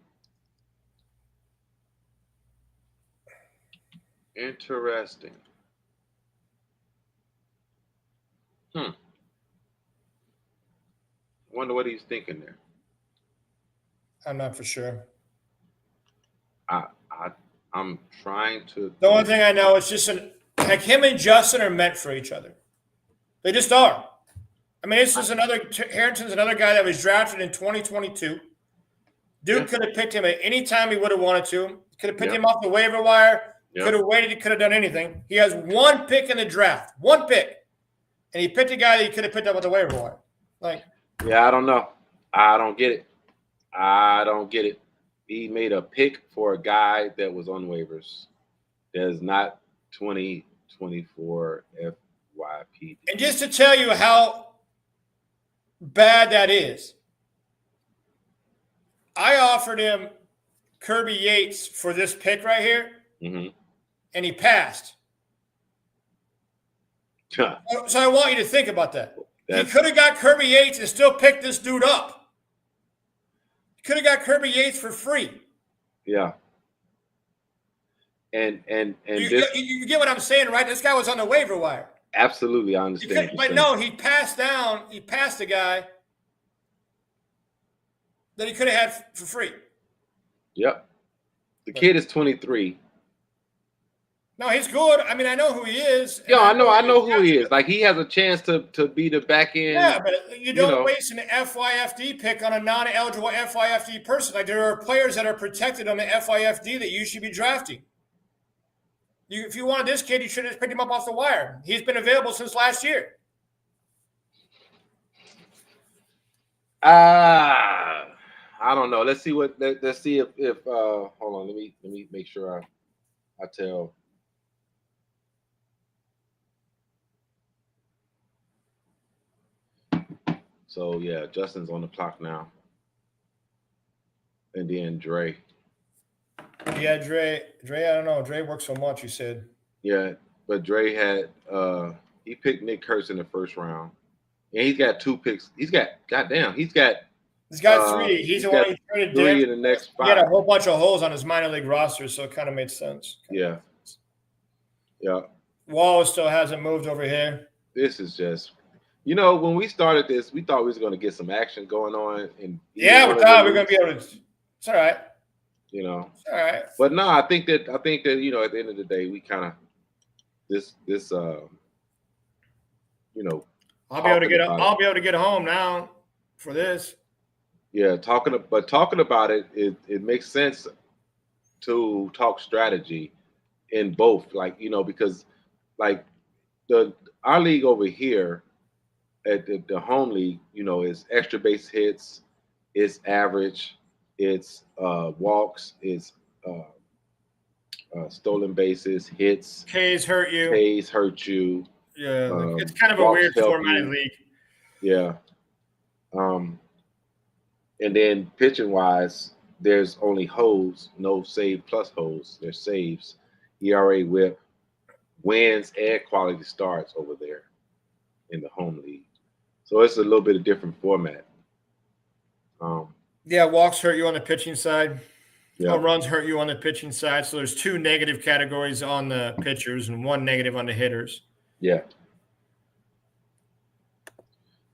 Wonder what he's thinking there.
I'm not for sure.
I'm trying to.
The only thing I know is just like him and Justin are meant for each other. They just are. I mean, Harrington's another guy that was drafted in 2022. Duke could have picked him at any time he would have wanted to. Could have picked him off the waiver wire. Could have waited. He could have done anything. He has 1 pick in the draft. 1 pick. And he picked a guy that he could have picked up with the waiver wire. Like,
yeah, I don't know. I don't get it. He made a pick for a guy that was on waivers. That is not 2024 FYP.
And just to tell you how bad that is, I offered him Kirby Yates for this pick right here, and he passed. So I want you to think about that. He could have got Kirby Yates and still picked this dude up. He could have got Kirby Yates for free.
Yeah. And
you get what I'm saying, right? This guy was on the waiver wire.
Absolutely, I understand.
But no, he passed down. He passed a guy that he could have had for free.
Yep. The kid is 23.
No, he's good. I mean, I know who he is.
Yeah, I know who he is. Like, he has a chance to be the back end.
Yeah, but you don't waste an FYFD pick on a non-eligible FYFD person. Like, there are players that are protected on the FYFD that you should be drafting. If you wanted this kid, you should have picked him up off the wire. He's been available since last year.
I don't know. Let's see if hold on. Let me make sure I tell. So yeah, Justin's on the clock now. And then Dre.
Yeah, Dre, I don't know. Dre works so much, you said.
Yeah, but Dre had he picked Nick Kurtz in the first round. And he's got 2 picks. He's got 3.
He's got 3. He's the one he traded
3 in the next 5.
He had a whole bunch of holes on his minor league roster, so it kind of made sense.
Yeah.
Wallace still hasn't moved over here.
This is just, when we started this, we thought we was going to get some action going on. And
yeah, we thought we were going to be able to. It's all right.
It's
all right.
But no, I think that at the end of the day, we kind of
I'll be able to get home now for this.
Yeah, talking about it, it makes sense to talk strategy in both, because our league over here at the home league, is extra base hits, it's average, it's walks, it's stolen bases, hits,
K's hurt you.
K's hurt you.
Yeah, it's kind of a weird formatted league.
Yeah. And then pitching wise, there's only holds, no save plus holds. There's saves, ERA, WHIP, wins, and quality starts over there in the home league. So it's a little bit of different format.
Yeah, walks hurt you on the pitching side.
Yeah.
Home runs hurt you on the pitching side. So there's 2 negative categories on the pitchers and 1 negative on the hitters.
Yeah.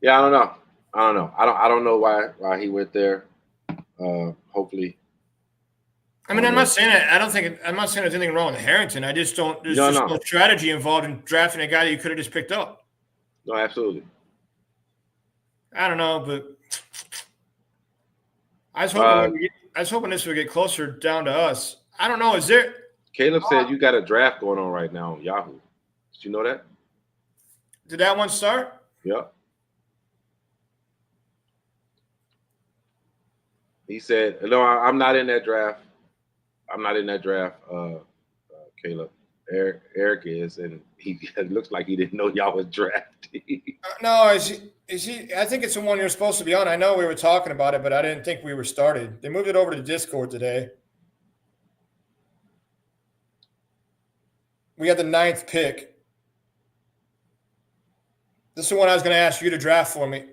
Yeah, I don't know. I don't know why he went there. Hopefully.
I mean, I'm not saying there's anything wrong with Harrington. I just don't. There's no strategy involved in drafting a guy that you could have just picked up.
No, absolutely.
I don't know, but I was hoping this would get closer down to us. I don't know. Is there?
Caleb said you got a draft going on right now on Yahoo. Did you know that?
Did that one start?
Yeah. He said, "No, I'm not in that draft. I'm not in that draft." Caleb, Eric is, and it looks like he didn't know y'all was drafting.
No, is he? I think it's the one you're supposed to be on. I know we were talking about it, but I didn't think we were started. They moved it over to Discord today. We had the 9th pick. This is the one I was going to ask you to draft for me.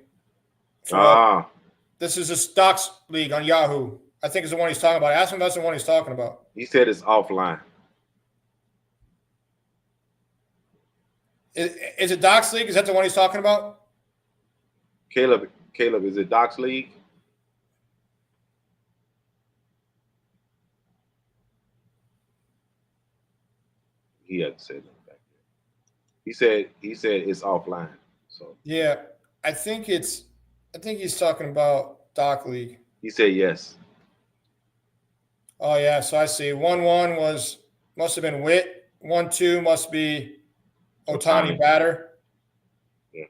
This is a stocks league on Yahoo. I think it's the one he's talking about. Ask him if that's the one he's talking about.
He said it's offline.
Is it Docs League? Is that the one he's talking about?
Caleb, is it Docs League? He hadn't said nothing back there. He said it's offline. So
yeah, I think he's talking about Doc League.
He said yes.
Oh yeah, so I see. 1-1 must have been Witt. 1-2 must be Ohtani batter.
Yeah.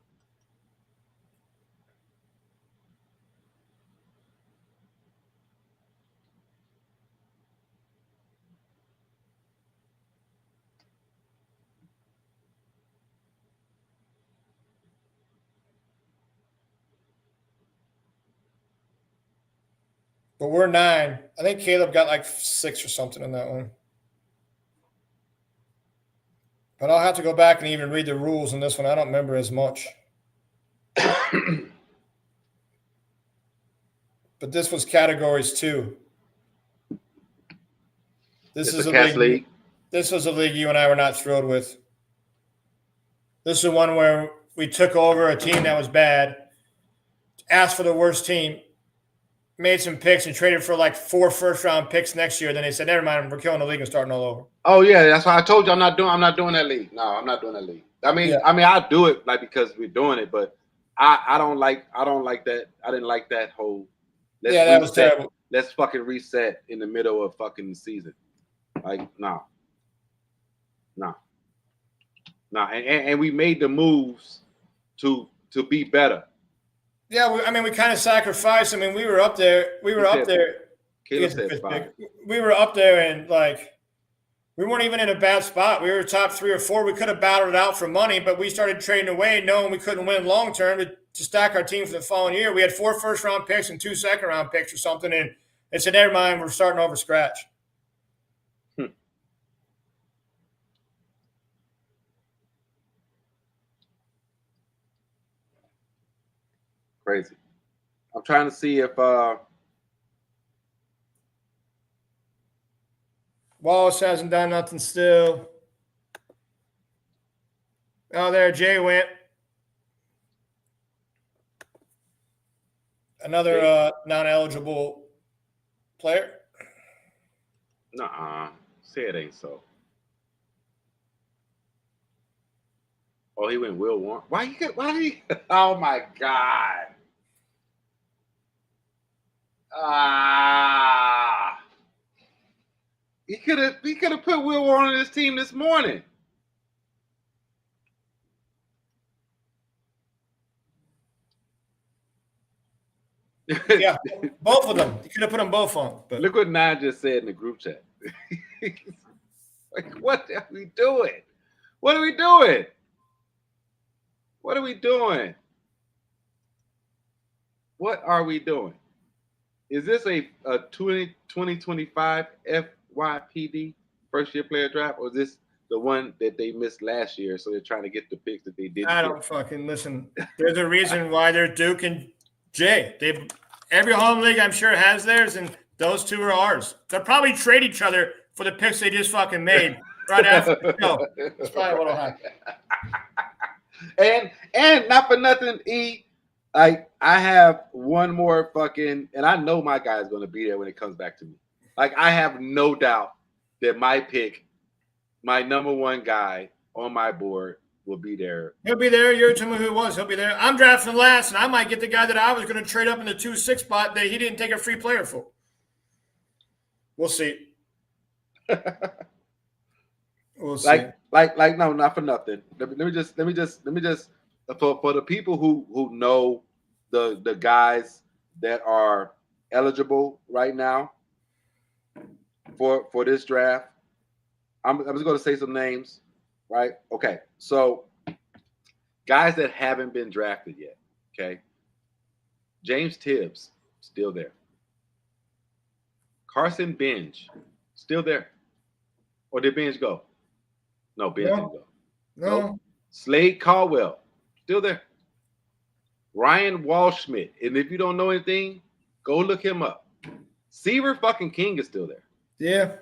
But we're 9. I think Caleb got like 6 or something in that one. But I'll have to go back and even read the rules in this one. I don't remember as much. But this was categories too. This is a league. This was a league you and I were not thrilled with. This is one where we took over a team that was bad, asked for the worst team, made some picks, and traded for like 4 first-round picks next year. Then they said, "Never mind, we're killing the league and starting all over."
Oh yeah, that's why I told you I'm not doing that league. No, I'm not doing that league. I mean, I'll do it like because we're doing it, but I don't like that. I didn't like that whole.
That was terrible.
Let's fucking reset in the middle of fucking season. Like no. And we made the moves to be better.
Yeah, we kind of sacrificed. I mean, we were up there.
Caleb said 5.
We were up there, and like we weren't even in a bad spot. We were top 3 or 4. We could have battled it out for money, but we started trading away, knowing we couldn't win long term to stack our team for the following year. We had 4 first-round picks and 2 second-round picks or something, and they said, "Never mind, we're starting over scratch."
Crazy. I'm trying to see if
Wallace hasn't done nothing still. Oh, there Jay went. Another non-eligible player.
Nuh-uh. Say it ain't so. Oh, he went Will Warren. Why he? Oh my God. He could have put Will Warren on his team this morning.
Yeah, both of them. You could have put them both on. But.
Look what Nine just said in the group chat. Like, what are we doing? What are we doing? What are we doing? What are we doing? Is this a 2025 FYPD first year player draft, or is this the one that they missed last year? So they're trying to get the picks that they didn't.
I don't fucking listen. There's a reason why they're Duke and Jay. Every home league I'm sure has theirs, and those two are ours. They'll probably trade each other for the picks they just fucking made right after the show. That's probably what'll happen.
And not for nothing, like I have one more fucking, and I know my guy is going to be there when it comes back to me. Like I have no doubt that my pick, my number one guy on my board, will be there.
He'll be there. You're telling me who it was. He'll be there. I'm drafting last, and I might get the guy that I was going to trade up in the 2-6 spot that he didn't take a free player for. We'll see. We'll see.
Like no, not for nothing. Let me just for the people who know the guys that are eligible right now for this draft. I'm just going to say some names, right? Okay, so guys that haven't been drafted yet. Okay, James Tibbs still there. Carson Bench still there, or did Bench go? No, Bench didn't go.
No.
Nope. Slade Caldwell still there. Ryan Walschmidt, and if you don't know anything, go look him up. Seaver fucking King is still there.
Yeah.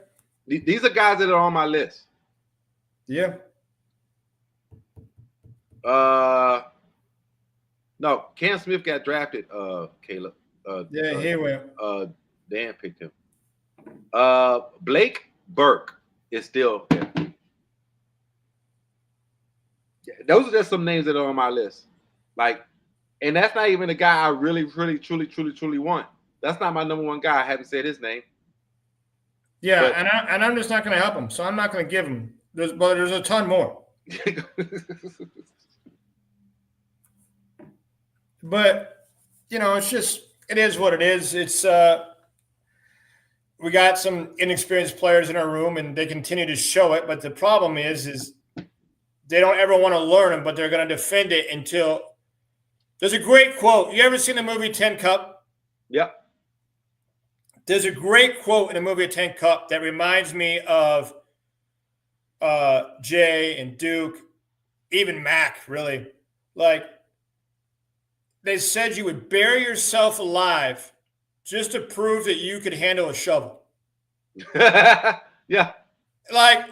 These are guys that are on my list.
Yeah.
No, Cam Smith got drafted, Caleb.
He went.
Dan picked him. Blake Burke is still there. Those are just some names that are on my list. Like, and that's not even the guy I really, really, truly want. That's not my number one guy. I haven't said his name.
Yeah, but, and I'm just not going to help him, so I'm not going to give him. There's a ton more. But it is what it is. It's we got some inexperienced players in our room, and they continue to show it. But the problem is they don't ever want to learn them, but they're going to defend it until. There's a great quote. You ever seen the movie 10 Cup?
Yep.
There's a great quote in the movie 10 Cup that reminds me of Jay and Duke, even Mac, really. Like, they said you would bury yourself alive just to prove that you could handle a shovel.
Yeah.
Like,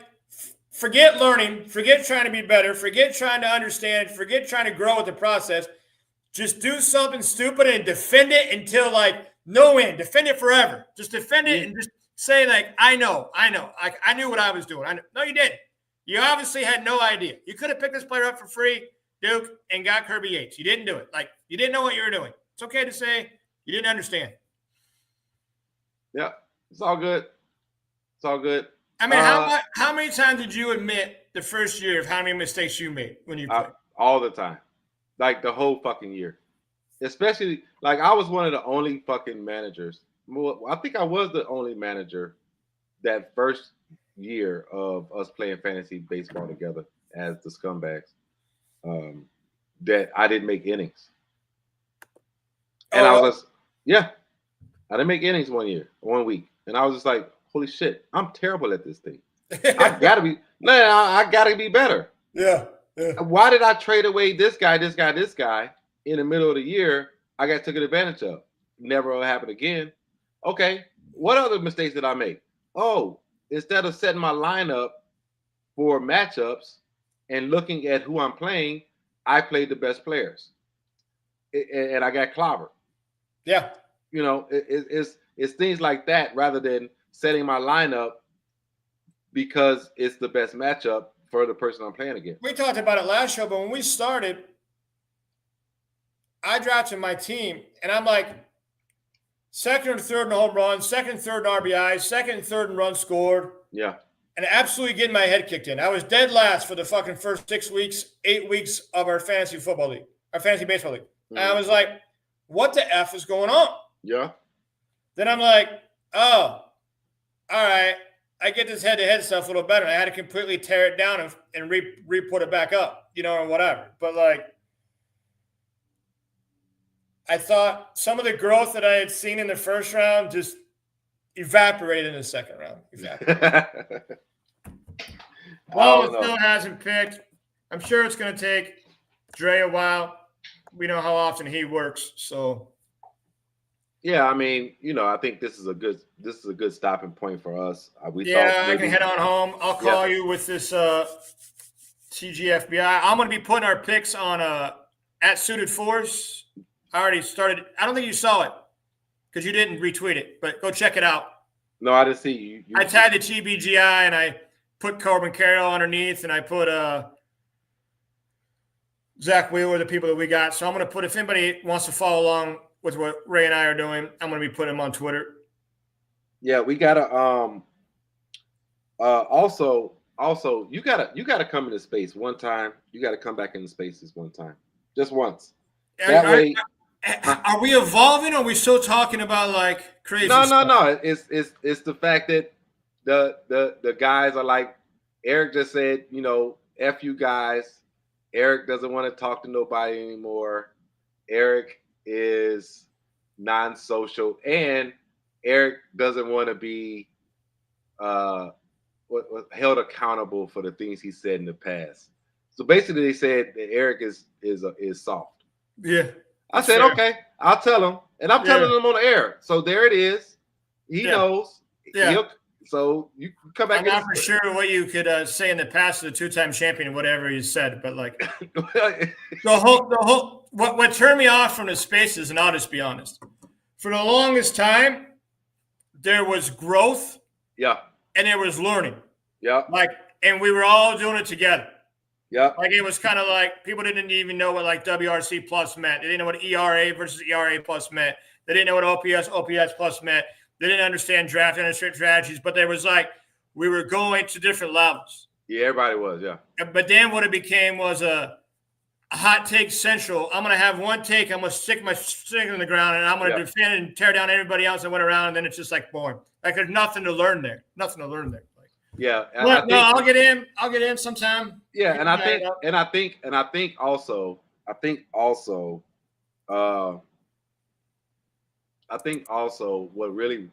forget learning, forget trying to be better, forget trying to understand, forget trying to grow with the process. Just do something stupid and defend it until, like, no end. Defend it forever. Just defend it and just say, like, I know. I knew what I was doing. No, you didn't. You obviously had no idea. You could have picked this player up for free, Duke, and got Kirby Yates. You didn't do it. Like, you didn't know what you were doing. It's okay to say you didn't understand.
Yeah, it's all good. It's all good.
I mean, how many times did you admit the first year of how many mistakes you made when you played?
All the time. Like, the whole fucking year. Especially, like, I was one of the only fucking managers. I think I was the only manager that first year of us playing fantasy baseball together as the Scumbags that I didn't make innings. And I was I didn't make innings one week. And I was just like, holy shit, I'm terrible at this thing. I gotta be better.
Yeah.
Why did I trade away this guy in the middle of the year? I got taken advantage of. Never will happen again. Okay, what other mistakes did I make? Oh, instead of setting my lineup for matchups and looking at who I'm playing, I played the best players, and I got clobbered.
Yeah,
it's things like that rather than setting my lineup because it's the best matchup for the person I'm playing against.
We talked about it last show, but when we started, I drafted my team, and I'm like second or third in home runs, second, third in RBI, second and third in runs scored.
Yeah.
And absolutely getting my head kicked in. I was dead last for the fucking first 6 weeks, 8 weeks of our fantasy football league, our fantasy baseball league. Mm-hmm. And I was like, what the F is going on?
Yeah.
Then I'm like, oh, all right. I get this head-to-head stuff a little better. I had to completely tear it down and re-put it back up, or whatever. But, like, I thought some of the growth that I had seen in the first round just evaporated in the second round. Well, it still hasn't picked. I'm sure it's going to take Dre a while. We know how often he works, so.
Yeah, I mean, I think this is a good stopping point for us.
I can head on home. I'll call you with this TGFBI. I'm going to be putting our picks on at Suited Force. I already started. I don't think you saw it because you didn't retweet it, but go check it out.
No, I didn't see you.
I tagged the TBGI and I put Corbin Carroll underneath, and I put Zach Wheeler, the people that we got. So I'm going to put, if anybody wants to follow along with what Ray and I are doing, I'm going to be putting them on Twitter.
Yeah, we gotta also you gotta come into space one time. You gotta come back into spaces one time, just once. That way.
Are we evolving, or are we still talking about like crazy?
No. It's the fact that the guys are like Eric just said. F you guys. Eric doesn't want to talk to nobody anymore. Eric is non-social, and Eric doesn't want to be held accountable for the things he said in the past. So basically, they said that Eric is soft.
Yeah,
I said, okay, I'll tell him, and I'm telling him on the air. So there it is. He knows.
Yeah.
So you come back.
I'm not for sure what you could say in the past to the two-time champion, whatever you said, but like the whole what turned me off from the spaces, and I'll just be honest. For the longest time, there was growth.
Yeah.
And there was learning.
Yeah.
And we were all doing it together.
Yeah.
Like, it was kind of like people didn't even know what like WRC plus meant. They didn't know what ERA versus ERA plus meant. They didn't know what OPS plus meant. They didn't understand draft strategies, but there was like, we were going to different levels.
Yeah, everybody was, yeah.
But then what it became was a hot take central. I'm going to have one take. I'm going to stick my stick in the ground, and I'm going to defend and tear down everybody else that went around, and then it's just like boring. Like, there's nothing to learn there. Like,
yeah.
I'll get in. I'll get in sometime.
Yeah, and I think also what really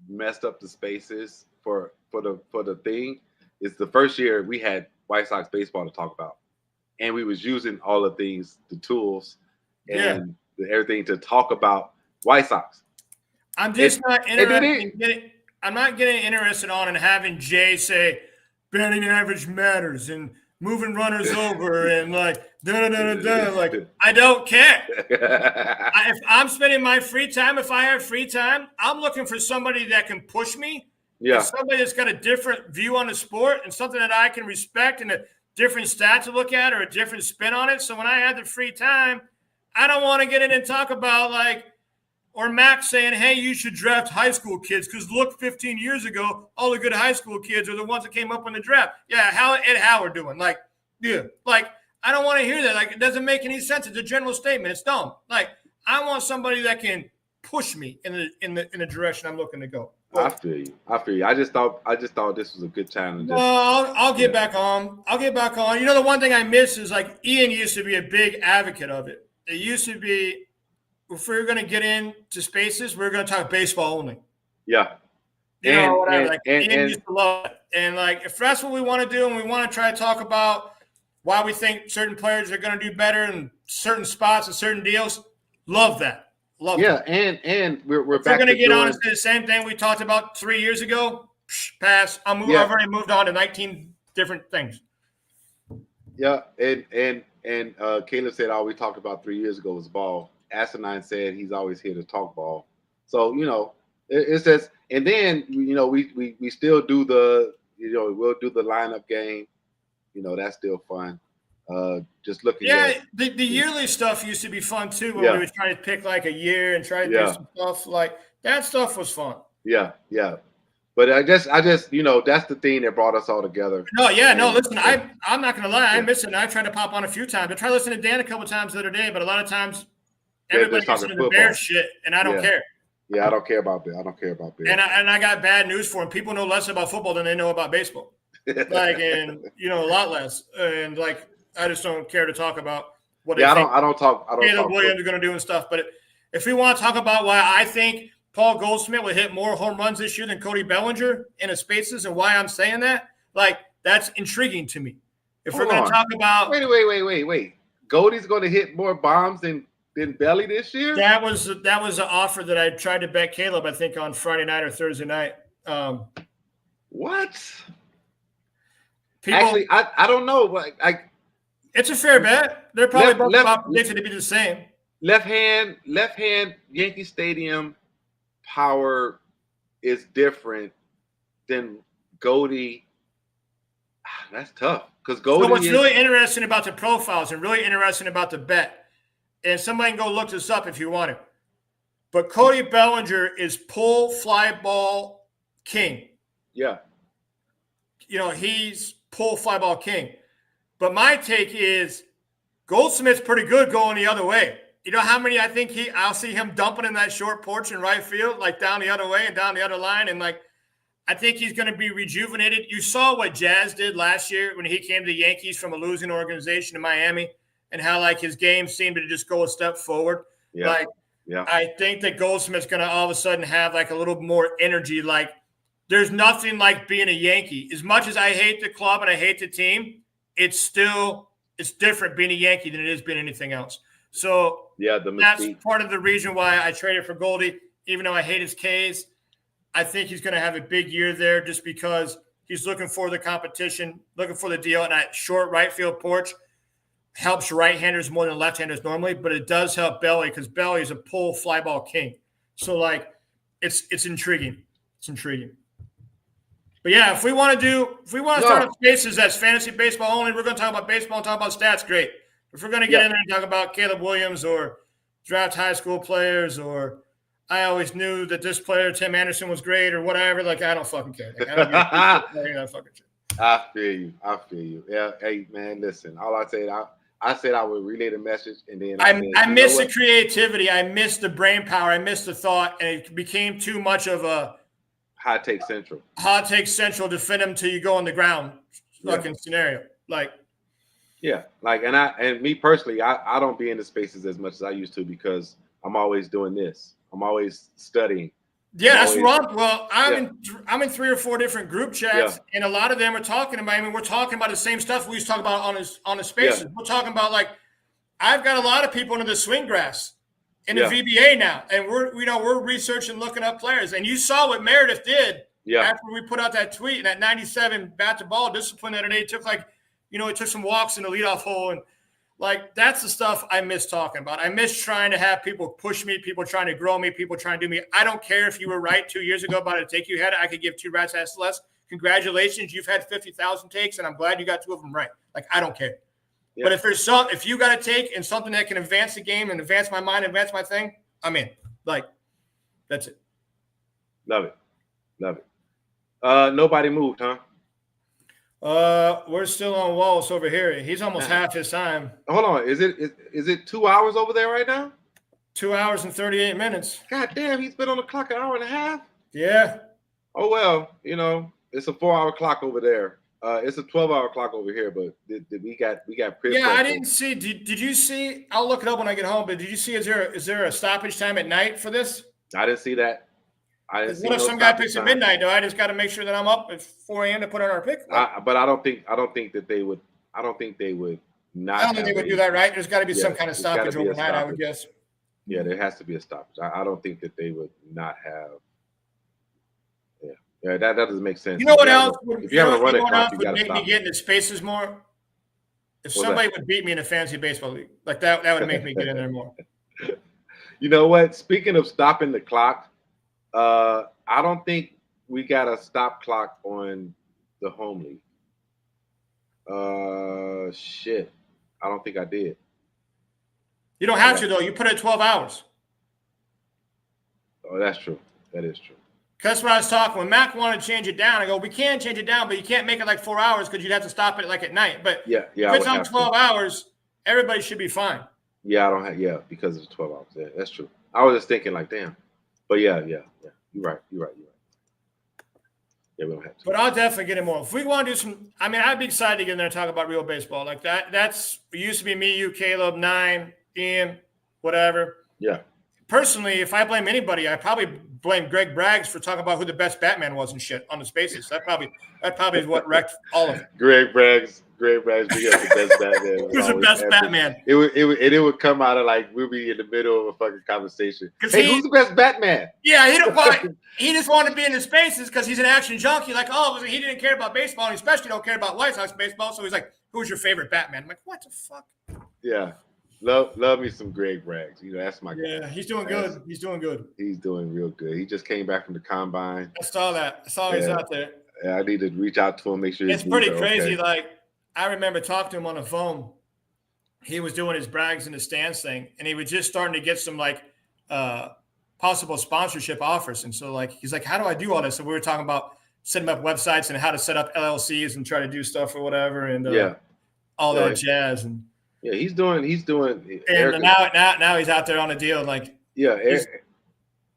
messed up the spaces for the thing is the first year we had White Sox baseball to talk about, and we was using all the things, the tools, and everything to talk about White Sox.
I'm just not interested. I'm not getting interested on and having Jay say batting average matters and moving runners over and like like I don't care. If I'm spending my free time, if I have free time, I'm looking for somebody that can push me.
Yeah.
Somebody that's got a different view on the sport and something that I can respect and a different stat to look at or a different spin on it. So when I have the free time, I don't want to get in and talk about like, or Max saying, hey, you should draft high school kids because look, 15 years ago, all the good high school kids are the ones that came up in the draft. Yeah, how Ed Howard doing? Like, I don't want to hear that. Like, it doesn't make any sense. It's a general statement. It's dumb. Like, I want somebody that can push me in the direction I'm looking to go.
I feel you. I just thought this was a good time.
I'll get back on. The one thing I miss is like Ian used to be a big advocate of it. It used to be, if we were going to get into spaces, we were going to talk baseball only.
Yeah.
Ian used to love it. And like, if that's what we want to do, and we want to try to talk about why we think certain players are going to do better in certain spots and certain deals, love that.
That. And we're
back. We're going to get on and say the same thing we talked about 3 years ago. Pass. I've already moved on to 19 different things.
Yeah, and Caleb said all we talked about 3 years ago was ball. Asinine said he's always here to talk ball. So, it says, and then, we still do we'll do the lineup game. That's still fun. Just looking at
the yearly stuff used to be fun too when we were trying to pick like a year and try to do some stuff like that. Stuff was fun.
Yeah. But I just that's the thing that brought us all together.
Listen, I'm not gonna lie, I miss it. And I tried to pop on a few times. I tried listening to Dan a couple times the other day, but a lot of times everybody's listening to the Bears shit, and I don't care.
Yeah, I don't care about Bill. I don't care about Bill.
And I got bad news for him. People know less about football than they know about baseball. And a lot less. And I just don't care to talk about what
I don't talk.
Caleb Williams is going to do and stuff. But if we want to talk about why I think Paul Goldschmidt will hit more home runs this year than Cody Bellinger in his spaces, and why I'm saying that, that's intriguing to me. If we're going to talk about
wait. Goldie's going to hit more bombs than Belly this year?
That was an offer that I tried to bet Caleb, I think, on Friday night or Thursday night.
What? Actually, I don't know.
It's a fair bet. They're probably both about predicted to be the same.
Left hand Yankee Stadium power is different than Goldie. That's tough because Goldie.
So what's really interesting about the profiles and really interesting about the bet, and somebody can go look this up if you want to, but Cody Bellinger is pull fly ball king.
Yeah.
He's pull fly ball king. But my take is Goldsmith's pretty good going the other way. You know how many I think I'll see him dumping in that short porch in right field, down the other way and down the other line. And I think he's going to be rejuvenated. You saw what Jazz did last year when he came to the Yankees from a losing organization in Miami, and how his game seemed to just go a step forward.
Yeah.
I think that Goldsmith's going to all of a sudden have a little more energy. There's nothing like being a Yankee. As much as I hate the club and I hate the team, it's different being a Yankee than it is being anything else. So that's part of the reason why I traded for Goldie, even though I hate his Ks. I think he's going to have a big year there just because he's looking for the competition, looking for the deal. And that short right field porch helps right-handers more than left-handers normally, but it does help Belly because Belly is a pull fly ball king. So it's intriguing. It's intriguing. But yeah, if we want to start up spaces that's fantasy baseball only, we're going to talk about baseball and talk about stats. Great. If we're going to get in there and talk about Caleb Williams or draft high school players, or I always knew that this player, Tim Anderson, was great or whatever, I don't fucking care. I don't give a fucking shit.
I feel you. Yeah. Hey, man, listen. All I said I would relay the message, and then
I miss the creativity. I miss the brain power. I miss the thought, and it became too much of a
hot take central
defend him till you go on the ground fucking scenario.
And me personally, I don't be in the spaces as much as I used to because I'm always doing this. I'm always studying.
Yeah, that's wrong. Well, I'm in 3 or 4 different group chats, and a lot of them are talking about. We're talking about the same stuff we used to talk about on the spaces. We're talking about I've got a lot of people into the swing grass in the VBA now, and we're researching, looking up players. And you saw what Meredith did after we put out that tweet and that 97 bat to ball discipline that day. It took it took some walks in the leadoff hole, and that's the stuff I miss talking about. I miss trying to have people push me, people trying to grow me, people trying to do me. I don't care if you were right 2 years ago about a take you had. I could give 2 rats ass less. Congratulations, you've had 50,000 takes, and I'm glad you got 2 of them right. I don't care. Yeah. But if you got a take and something that can advance the game and advance my mind, advance my thing, I'm in. That's it.
Love it. Nobody moved, huh?
We're still on Wallace over here. He's almost half his time.
Hold on. Is it 2 hours over there right now?
2 hours and 38 minutes.
God damn, he's been on the clock an hour and a half.
Yeah.
Oh well, it's a 4-hour clock over there. It's a 12-hour clock over here, but we got.
Yeah, I didn't see. Did you see? I'll look it up when I get home. But did you see? Is there a stoppage time at night for this?
I didn't see that.
What if some guy picks at midnight? Though I just got to make sure that I'm up at 4 a.m. to put on our pick.
But I don't think that they would. I don't think they would not.
I don't think they would do that, right? There's got to be some kind of stoppage overnight, I would guess.
Yeah, there has to be a stoppage. I don't think that they would not have. Yeah, that doesn't make sense.
You know what else?
If you have a running clock, you got to
make me get into spaces more. If somebody would beat me in a fantasy baseball league, that would make me get in there more.
You know what? Speaking of stopping the clock, I don't think we got a stop clock on the home league. Shit. I don't think I did.
You don't have to, though. You put it 12 hours.
Oh, that's true. That is true.
That's what I was talking. When Mac wanted to change it down, I go, we can change it down, but you can't make it 4 hours because you'd have to stop it at night. But
if
it's on 12 hours, everybody should be fine.
Yeah, I don't have. Yeah, because it's 12 hours. Yeah, that's true. I was just thinking, damn. But yeah. You're right. Yeah, we don't have to.
But I'll definitely get it more. If we want to do some, I mean, I'd be excited to get in there and talk about real baseball like that. That's it used to be me, you, Caleb, 9, Ian, whatever.
Yeah.
Personally, if I blame anybody, I probably blame Greg Braggs for talking about who the best Batman was and shit on the Spaces. That probably is what wrecked all of it.
Greg Braggs being the best Batman.
Who's the best Batman?
It would come out of like we'll be in the middle of a fucking conversation. Hey, who's the best Batman?
Yeah, he just wanted to be in the Spaces because he's an action junkie. Like, he didn't care about baseball, and especially don't care about White Sox baseball. So he's like, "Who's your favorite Batman?" I'm like, "What the fuck?"
Yeah. Love me some Greg Braggs. That's my guy.
Yeah, he's doing good. He's doing good.
He's doing real good. He just came back from the combine.
I saw that. I saw he's out there.
Yeah, I need to reach out to him, make sure
it's pretty crazy. Okay. Like, I remember talking to him on the phone. He was doing his Braggs in the stands thing, and he was just starting to get some like possible sponsorship offers. And so like he's like, "How do I do all this?" So we were talking about setting up websites and how to set up LLCs and try to do stuff or whatever, and all that jazz. And
yeah, he's doing.
And now he's out there on a deal. Like,
yeah,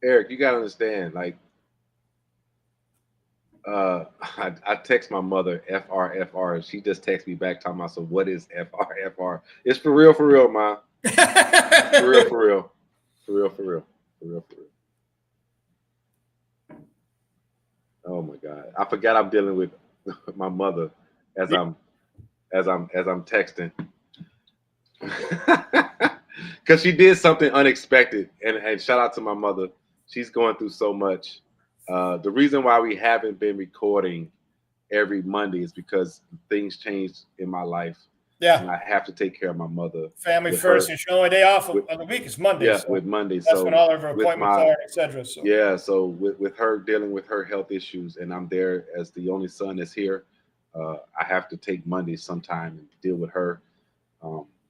Eric, you gotta understand. Like, I text my mother FR. She just texts me back talking about, so what is FR? It's for real, ma. for real. Oh my God, I forgot I'm dealing with my mother as I'm texting. Because she did something unexpected, and shout out to my mother. She's going through so much. The reason why we haven't been recording every Monday is because things changed in my life.
Yeah,
and I have to take care of my mother.
Family first, and she only day off of the week is Monday.
Yeah,
so
with Monday.
That's when all of her appointments are, etc. So
yeah, so with her dealing with her health issues, and I'm there as the only son that's here. I have to take Mondays sometime and deal with her.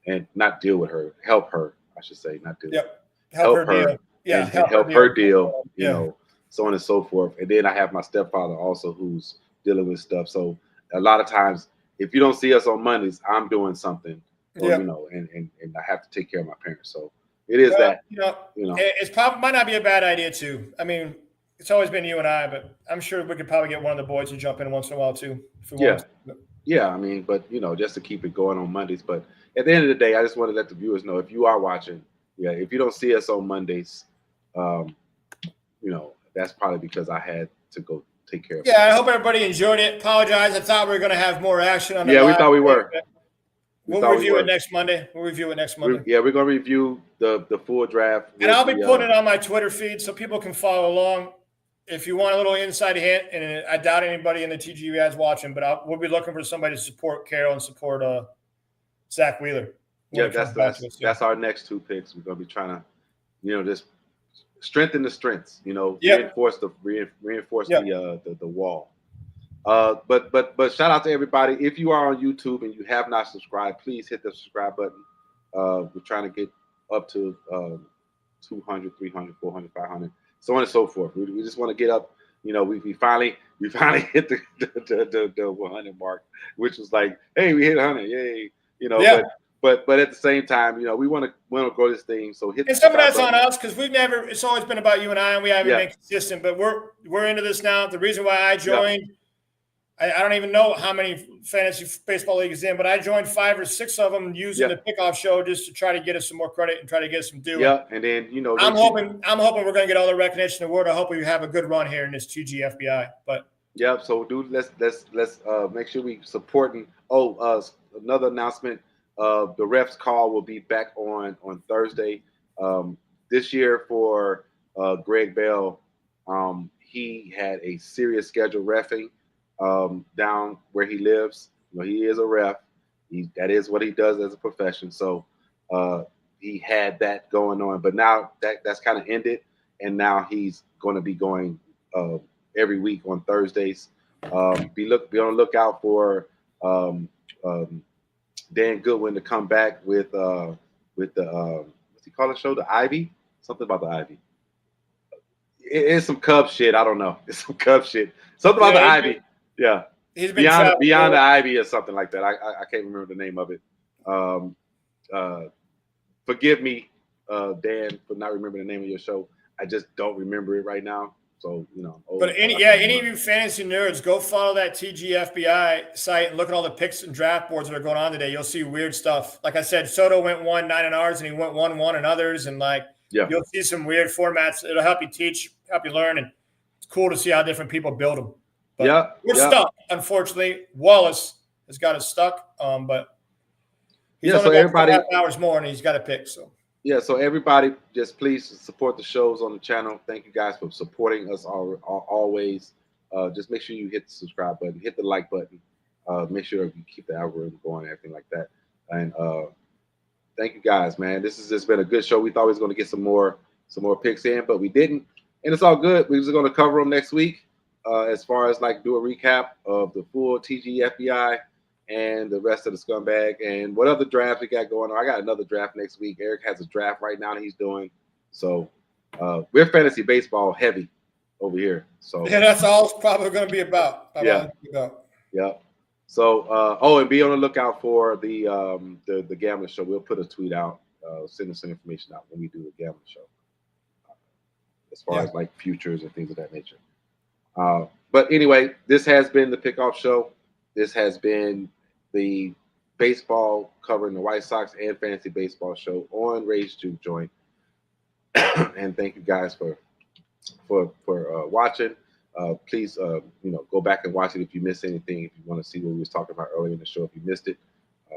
And not deal with her, help her, I should say, not deal with her. Help her deal. Yeah, and help her deal, you know, so on and so forth. And then I have my stepfather also who's dealing with stuff. So a lot of times, if you don't see us on Mondays, I'm doing something, or, you know, and I have to take care of my parents. So it is that, you know,
it's probably might not be a bad idea too. I mean, it's always been you and I, but I'm sure we could probably get one of the boys to jump in once in a while too. If we want to.
Yeah, I mean, but you know, just to keep it going on Mondays. But at the end of the day, I just want to let the viewers know, if you are watching, if you don't see us on Mondays, you know, that's probably because I had to go take care of it.
Yeah, I hope everybody enjoyed it. Apologize. I thought we were going to have more action on the
we thought we were.
We'll review it next Monday. We're going
to review the full draft.
And I'll be putting it on my Twitter feed so people can follow along. If you want a little inside hint, and I doubt anybody in the TGU is watching, but we'll be looking for somebody to support Carol and support Zach Wheeler.
Yeah, that's our next 2 picks. We're going to be trying to, you know, just strengthen the strengths. You know, reinforce the wall. But shout out to everybody. If you are on YouTube and you have not subscribed, please hit the subscribe button. We're trying to get up to 200, 300, 400, 500. So on and so forth. We just want to get up. You know, we finally hit the 100 mark, which was like, hey, we hit 100, yay! You know, but at the same time, you know, we want to grow this thing. So hit.
And some of that's on us because we've never. It's always been about you and I, and we haven't been consistent. But we're into this now. The reason why I joined, I don't even know how many fantasy baseball leagues in, but I joined 5 or 6 of them using the Pickoff show just to try to get us some more credit and try to get us some due.
Yeah, and then you know,
I'm hoping we're going to get all the recognition in the world. I hope we have a good run here in this TGFBI. But
so dude, let's make sure we supporting. Another announcement: the refs call will be back on Thursday. This year for Greg Bell, he had a serious schedule reffing. Down where he lives, you know, he is a ref. That is what he does as a profession. So he had that going on, but now that's kind of ended, and now he's going to be going every week on Thursdays. Be on the lookout for Dan Goodwin to come back with the what's he call the show? The Ivy? Something about the Ivy. It's some Cubs shit. I don't know. It's some Cubs shit. Something about the Ivy. Yeah,
he's been
beyond the Ivy or something like that. I can't remember the name of it. Forgive me, Dan, for not remembering the name of your show. I just don't remember it right now. So, you know.
But any of you fantasy nerds, go follow that TGFBI site and look at all the picks and draft boards that are going on today. You'll see weird stuff. Like I said, Soto went 1-9 in ours, and he went 1-1 in others. And like, you'll see some weird formats. It'll help you teach, help you learn, and it's cool to see how different people build them. But we're stuck, unfortunately. Wallace has got us stuck, but he's only got 4.5 hours more, and he's got a pick. So.
Yeah, so everybody, just please support the shows on the channel. Thank you guys for supporting us always. Just make sure you hit the subscribe button, hit the like button. Make sure you keep the algorithm going, everything like that. And thank you guys, man. This has just been a good show. We thought we was going to get some more picks in, but we didn't. And it's all good. We're just going to cover them next week. As far as like do a recap of the full TGFBI and the rest of the scumbag and what other draft we got going on. I got another draft next week. Eric has a draft right now that he's doing. So we're fantasy baseball heavy over here. So
yeah, that's all it's probably going to be about.
Yeah. So and be on the lookout for the gambling show. We'll put a tweet out, send us some information out when we do the gambling show. As far as like futures and things of that nature. But anyway, this has been the Pickoff Show. This has been the baseball covering the White Sox and fantasy baseball show on Ray's Juke Joint. And thank you guys for watching. Please, go back and watch it if you missed anything. If you want to see what we was talking about earlier in the show, if you missed it,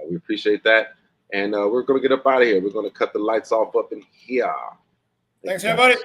we appreciate that. And we're going to get up out of here. We're going to cut the lights off up in here.
Thanks everybody.